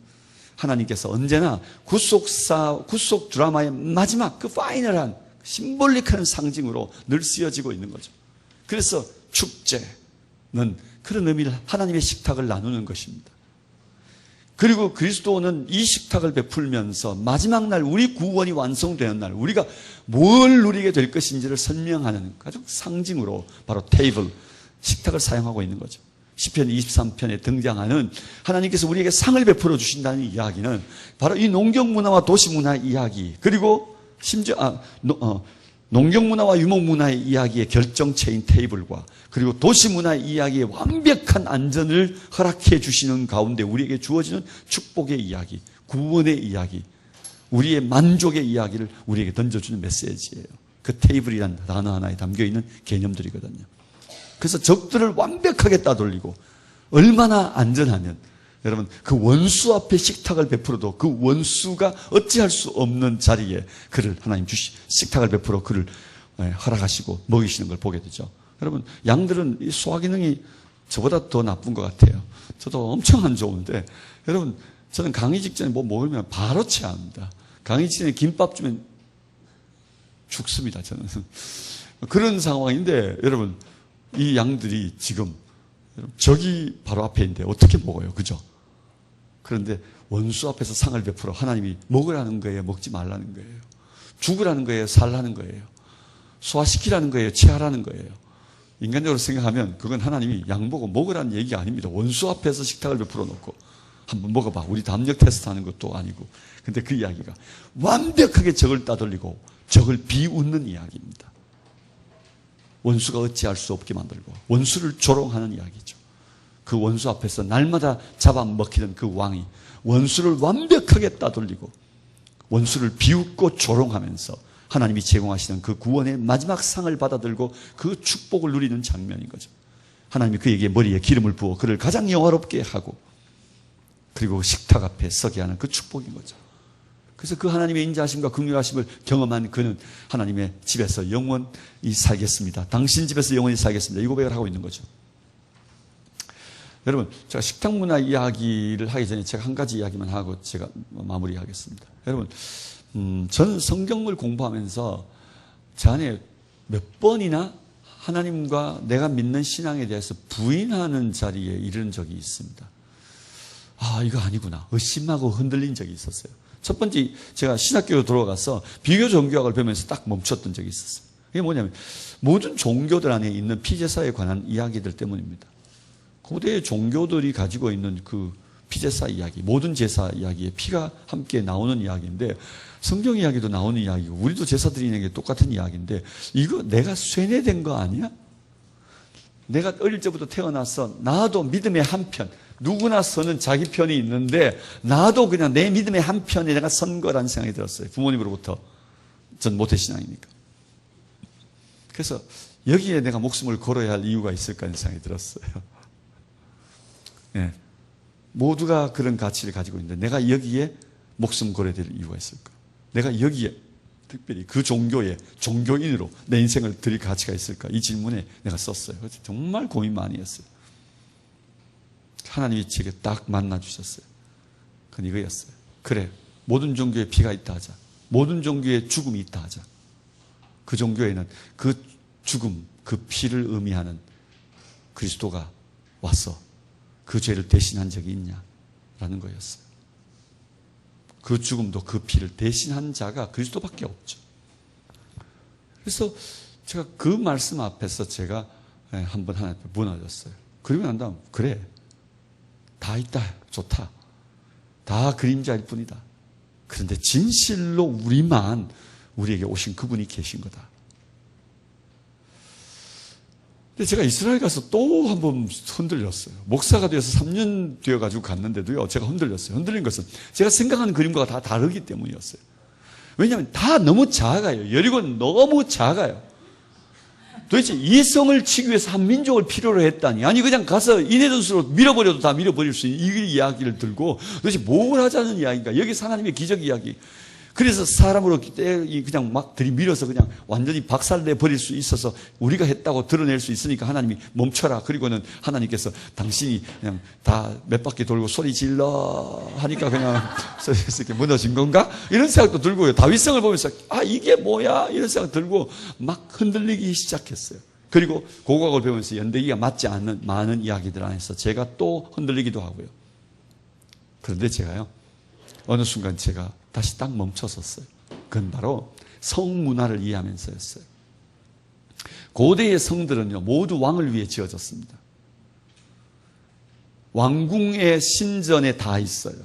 하나님께서 언제나 구속 드라마의 마지막 그 파이널한 심볼릭한 상징으로 늘 쓰여지고 있는 거죠. 그래서 축제는 그런 의미를 하나님의 식탁을 나누는 것입니다. 그리고 그리스도는 이 식탁을 베풀면서 마지막 날 우리 구원이 완성되는 날 우리가 뭘 누리게 될 것인지를 설명하는 아주 상징으로 바로 테이블, 식탁을 사용하고 있는 거죠. 시편 23편에 등장하는 하나님께서 우리에게 상을 베풀어 주신다는 이야기는 바로 이 농경문화와 도시문화의 이야기, 그리고 심지어 농경문화와 유목문화의 이야기의 결정체인 테이블과 그리고 도시문화의 이야기의 완벽한 안전을 허락해 주시는 가운데 우리에게 주어지는 축복의 이야기, 구원의 이야기, 우리의 만족의 이야기를 우리에게 던져주는 메시지예요. 그 테이블이란 단어 하나에 담겨있는 개념들이거든요. 그래서 적들을 완벽하게 따돌리고 얼마나 안전하면 여러분 그 원수 앞에 식탁을 베풀어도 그 원수가 어찌할 수 없는 자리에 그를 하나님 식탁을 베풀어 그를 허락하시고 먹이시는 걸 보게 되죠. 여러분 양들은 이 소화 기능이 저보다 더 나쁜 것 같아요. 저도 엄청 안 좋은데 여러분 저는 강의 직전에 뭐 먹으면 바로 체합니다. 강의 직전에 김밥 주면 죽습니다. 저는 그런 상황인데 여러분 이 양들이 지금 저기 바로 앞에 있는데 어떻게 먹어요? 그죠? 그런데 원수 앞에서 상을 베풀어 하나님이 먹으라는 거예요? 먹지 말라는 거예요? 죽으라는 거예요? 살라는 거예요? 소화시키라는 거예요? 체하라는 거예요? 인간적으로 생각하면 그건 하나님이 양 보고 먹으라는 얘기가 아닙니다. 원수 앞에서 식탁을 베풀어 놓고 한번 먹어봐. 우리 담력 테스트 하는 것도 아니고. 근데 그 이야기가 완벽하게 적을 따돌리고 적을 비웃는 이야기입니다. 원수가 어찌할 수 없게 만들고 원수를 조롱하는 이야기죠. 그 원수 앞에서 날마다 잡아먹히던 그 왕이 원수를 완벽하게 따돌리고 원수를 비웃고 조롱하면서 하나님이 제공하시는 그 구원의 마지막 상을 받아들고 그 축복을 누리는 장면인 거죠. 하나님이 그에게 머리에 기름을 부어 그를 가장 영화롭게 하고 그리고 식탁 앞에 서게 하는 그 축복인 거죠. 그래서 그 하나님의 인자하심과 긍휼하심을 경험한 그는 하나님의 집에서 영원히 살겠습니다. 당신 집에서 영원히 살겠습니다. 이 고백을 하고 있는 거죠. 여러분, 제가 식탁 문화 이야기를 하기 전에 제가 한 가지 이야기만 하고 제가 마무리하겠습니다. 여러분, 저는 성경을 공부하면서 제 안에 몇 번이나 하나님과 내가 믿는 신앙에 대해서 부인하는 자리에 이르는 적이 있습니다. 아, 이거 아니구나. 의심하고 흔들린 적이 있었어요. 첫 번째, 제가 신학교로 들어가서 비교 종교학을 배우면서 딱 멈췄던 적이 있었어요. 이게 뭐냐면, 모든 종교들 안에 있는 피제사에 관한 이야기들 때문입니다. 고대의 종교들이 가지고 있는 그 피제사 이야기, 모든 제사 이야기에 피가 함께 나오는 이야기인데, 성경 이야기도 나오는 이야기고, 우리도 제사 드리는 게 똑같은 이야기인데, 이거 내가 쇠뇌된 거 아니야? 내가 어릴 때부터 태어나서 나도 믿음의 한편, 누구나 서는 자기 편이 있는데 나도 그냥 내 믿음의 한편에 내가 선 거라는 생각이 들었어요. 부모님으로부터. 전 모태신앙이니까. 그래서 여기에 내가 목숨을 걸어야 할 이유가 있을까 하는 생각이 들었어요. 네. 모두가 그런 가치를 가지고 있는데 내가 여기에 목숨 걸어야 될 이유가 있을까? 내가 여기에 특별히 그 종교의 종교인으로 내 인생을 드릴 가치가 있을까? 이 질문에 내가 썼어요. 그래서 정말 고민 많이 했어요. 하나님이 제게 딱 만나주셨어요. 그건 이거였어요. 그래, 모든 종교에 피가 있다 하자. 모든 종교에 죽음이 있다 하자. 그 종교에는 그 죽음, 그 피를 의미하는 그리스도가 와서 그 죄를 대신한 적이 있냐라는 거였어요. 그 죽음도 그 피를 대신한 자가 그리스도밖에 없죠. 그래서 제가 그 말씀 앞에서 제가 한번 하나님 앞에 무너졌어요. 그러고 난 다음 그래, 다 있다, 좋다. 다 그림자일 뿐이다. 그런데 진실로 우리만 우리에게 오신 그분이 계신 거다. 근데 제가 이스라엘 가서 또 한 번 흔들렸어요. 목사가 되어서 3년 되어가지고 갔는데도요, 제가 흔들렸어요. 흔들린 것은 제가 생각하는 그림과 다 다르기 때문이었어요. 왜냐하면 다 너무 작아요. 여리고는 너무 작아요. 도대체 이 성을 치기 위해서 한 민족을 필요로 했다니. 아니, 그냥 가서 이내전술로 밀어버려도 다 밀어버릴 수 있는 이 이야기를 들고 도대체 뭘 하자는 이야기인가. 여기 하나님의 기적 이야기. 그래서 사람으로 그냥 막 들이밀어서 그냥 완전히 박살내 버릴 수 있어서 우리가 했다고 드러낼 수 있으니까 하나님이 멈춰라. 그리고는 하나님께서 당신이 그냥 다 몇 바퀴 돌고 소리 질러 하니까 그냥 이렇게 무너진 건가? 이런 생각도 들고요. 다윗성을 보면서 이게 뭐야? 이런 생각 들고 막 흔들리기 시작했어요. 그리고 고고학을 배우면서 연대기가 맞지 않는 많은 이야기들 안에서 제가 또 흔들리기도 하고요. 그런데 제가요, 어느 순간 제가 다시 딱 멈춰섰어요. 그건 바로 성문화를 이해하면서였어요. 고대의 성들은요, 모두 왕을 위해 지어졌습니다. 왕궁의 신전에 다 있어요.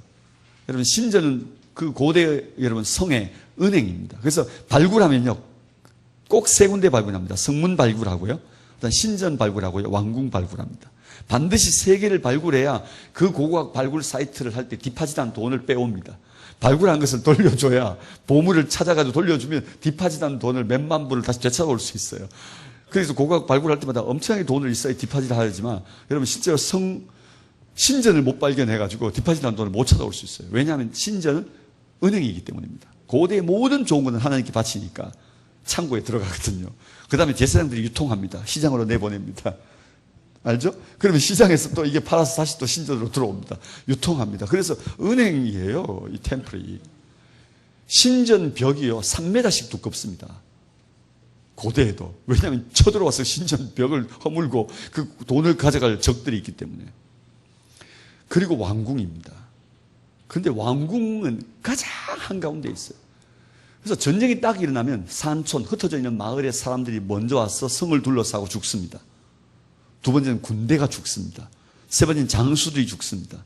여러분, 신전은 그 고대 여러분 성의 은행입니다. 그래서 발굴하면요, 꼭 세 군데 발굴합니다. 성문 발굴하고요, 그다음 신전 발굴하고요, 왕궁 발굴합니다. 반드시 세 개를 발굴해야 그 고고학 발굴 사이트를 할 때 디파짓한 돈을 빼옵니다. 발굴한 것을 돌려줘야, 보물을 찾아가지고 돌려주면 디파짓한 돈을 몇만 불을 다시 되찾아올 수 있어요. 그래서 고고학 발굴할 때마다 엄청나게 돈을 있어야 디파짓을 하지만, 여러분 실제로 신전을 못 발견해가지고 디파짓한 돈을 못 찾아올 수 있어요. 왜냐하면 신전은 은행이기 때문입니다. 고대의 모든 좋은 것은 하나님께 바치니까 창고에 들어가거든요. 그 다음에 제사장들이 유통합니다. 시장으로 내보냅니다. 알죠? 그러면 시장에서 또 이게 팔아서 다시 또 신전으로 들어옵니다. 유통합니다. 그래서 은행이에요, 이 템플이. 신전 벽이요, 3m씩 두껍습니다. 고대에도. 왜냐하면 쳐들어와서 신전 벽을 허물고 그 돈을 가져갈 적들이 있기 때문에. 그리고 왕궁입니다. 그런데 왕궁은 가장 한가운데 있어요. 그래서 전쟁이 딱 일어나면 산촌, 흩어져 있는 마을의 사람들이 먼저 와서 성을 둘러싸고 죽습니다. 두 번째는 군대가 죽습니다. 세 번째는 장수들이 죽습니다.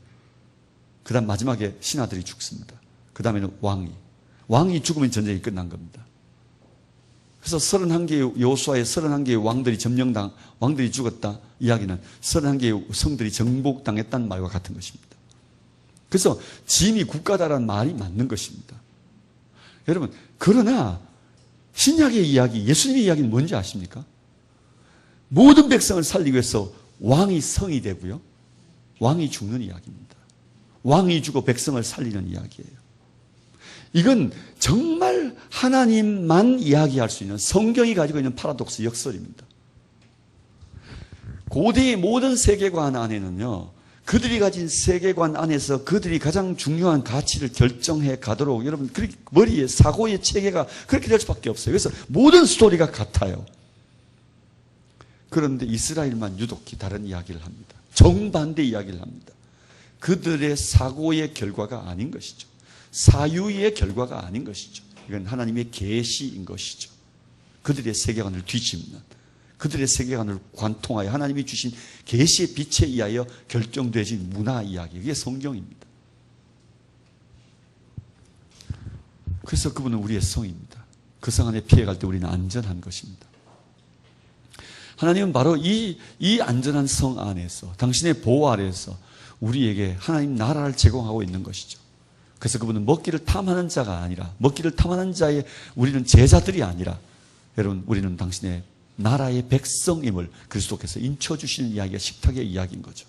그 다음 마지막에 신하들이 죽습니다. 그 다음에는 왕이 죽으면 전쟁이 끝난 겁니다. 그래서 31개의 여호수아의 31개의 왕들이 죽었다 이야기는 31개의 성들이 정복당했다는 말과 같은 것입니다. 그래서 짐이 국가다라는 말이 맞는 것입니다. 여러분, 그러나 신약의 이야기, 예수님의 이야기는 뭔지 아십니까? 모든 백성을 살리기 위해서 왕이 성이 되고요, 왕이 죽는 이야기입니다. 왕이 죽어 백성을 살리는 이야기예요. 이건 정말 하나님만 이야기할 수 있는, 성경이 가지고 있는 파라독스 역설입니다. 고대의 모든 세계관 안에는요, 그들이 가진 세계관 안에서 그들이 가장 중요한 가치를 결정해 가도록, 여러분, 머리에 사고의 체계가 그렇게 될 수밖에 없어요. 그래서 모든 스토리가 같아요. 그런데 이스라엘만 유독히 다른 이야기를 합니다. 정반대 이야기를 합니다. 그들의 사고의 결과가 아닌 것이죠. 사유의 결과가 아닌 것이죠. 이건 하나님의 계시인 것이죠. 그들의 세계관을 뒤집는, 그들의 세계관을 관통하여 하나님이 주신 계시의 빛에 의하여 결정되어진 문화 이야기, 그게 성경입니다. 그래서 그분은 우리의 성입니다. 그 성 안에 피해갈 때 우리는 안전한 것입니다. 하나님은 바로 이 안전한 성 안에서, 당신의 보호 아래에서 우리에게 하나님 나라를 제공하고 있는 것이죠. 그래서 그분은 먹기를 탐하는 자가 아니라, 먹기를 탐하는 자의 우리는 제자들이 아니라, 여러분, 우리는 당신의 나라의 백성임을 그리스도께서 인쳐주시는 이야기가 식탁의 이야기인 거죠.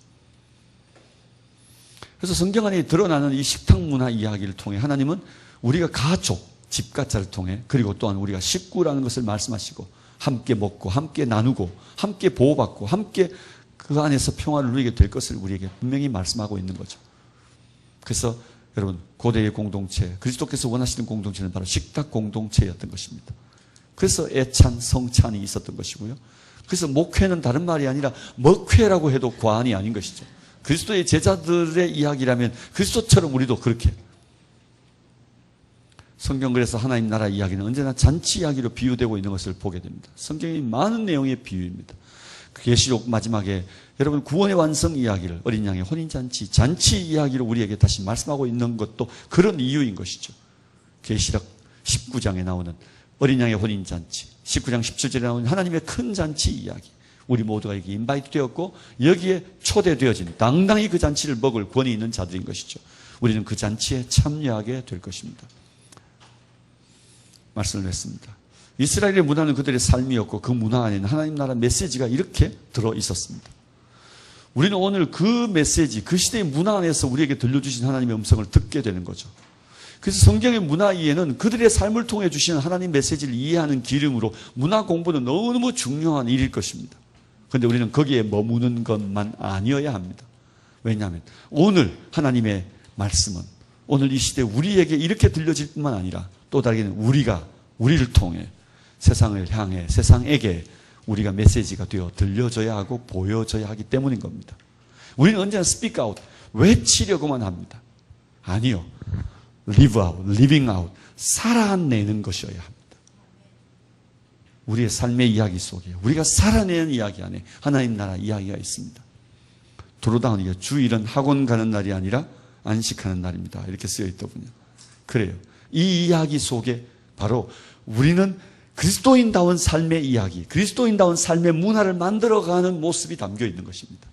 그래서 성경 안에 드러나는 이 식탁 문화 이야기를 통해 하나님은 우리가 가족, 집가자를 통해, 그리고 또한 우리가 식구라는 것을 말씀하시고, 함께 먹고 함께 나누고 함께 보호받고 함께 그 안에서 평화를 누리게 될 것을 우리에게 분명히 말씀하고 있는 거죠. 그래서 여러분, 고대의 공동체, 그리스도께서 원하시는 공동체는 바로 식탁 공동체였던 것입니다. 그래서 애찬, 성찬이 있었던 것이고요. 그래서 목회는 다른 말이 아니라 먹회라고 해도 과언이 아닌 것이죠. 그리스도의 제자들의 이야기라면 그리스도처럼 우리도 그렇게. 성경, 그래서 하나님 나라 이야기는 언제나 잔치 이야기로 비유되고 있는 것을 보게 됩니다. 성경이 많은 내용의 비유입니다. 계시록 마지막에 여러분, 구원의 완성 이야기를, 어린 양의 혼인잔치, 잔치 이야기로 우리에게 다시 말씀하고 있는 것도 그런 이유인 것이죠. 계시록 19장에 나오는 어린 양의 혼인잔치, 19장 17절에 나오는 하나님의 큰 잔치 이야기. 우리 모두가 여기 인바이트 되었고 여기에 초대되어진 당당히 그 잔치를 먹을 권위 있는 자들인 것이죠. 우리는 그 잔치에 참여하게 될 것입니다. 말씀을 했습니다. 이스라엘의 문화는 그들의 삶이었고 그 문화 안에는 하나님 나라 메시지가 이렇게 들어 있었습니다. 우리는 오늘 그 메시지, 그 시대의 문화 안에서 우리에게 들려주신 하나님의 음성을 듣게 되는 거죠. 그래서 성경의 문화 이해는 그들의 삶을 통해 주시는 하나님 메시지를 이해하는 기름으로 문화 공부는 너무너무 중요한 일일 것입니다. 그런데 우리는 거기에 머무는 것만 아니어야 합니다. 왜냐하면 오늘 하나님의 말씀은 오늘 이 시대에 우리에게 이렇게 들려질 뿐만 아니라 또 다르게는 우리를 통해 세상을 향해 세상에게 우리가 메시지가 되어 들려져야 하고 보여져야 하기 때문인 겁니다. 우리는 언제나 speak out, 외치려고만 합니다. 아니요. live out, living out, 살아내는 것이어야 합니다. 우리의 삶의 이야기 속에 우리가 살아내는 이야기 안에 하나님 나라 이야기가 있습니다. 도로당은 주일은 학원 가는 날이 아니라 안식하는 날입니다. 이렇게 쓰여 있더군요. 그래요. 이 이야기 속에 바로 우리는 그리스도인다운 삶의 이야기, 그리스도인다운 삶의 문화를 만들어가는 모습이 담겨 있는 것입니다.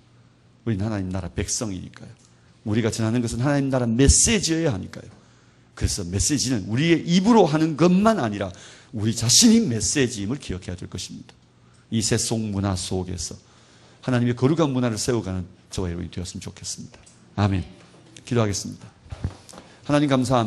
우리는 하나님 나라 백성이니까요. 우리가 전하는 것은 하나님 나라 메시지여야 하니까요. 그래서 메시지는 우리의 입으로 하는 것만 아니라 우리 자신이 메시지임을 기억해야 될 것입니다. 이 세속 문화 속에서 하나님의 거룩한 문화를 세워가는 저와 여러분이 되었으면 좋겠습니다. 아멘. 기도하겠습니다. 하나님 감사합니다.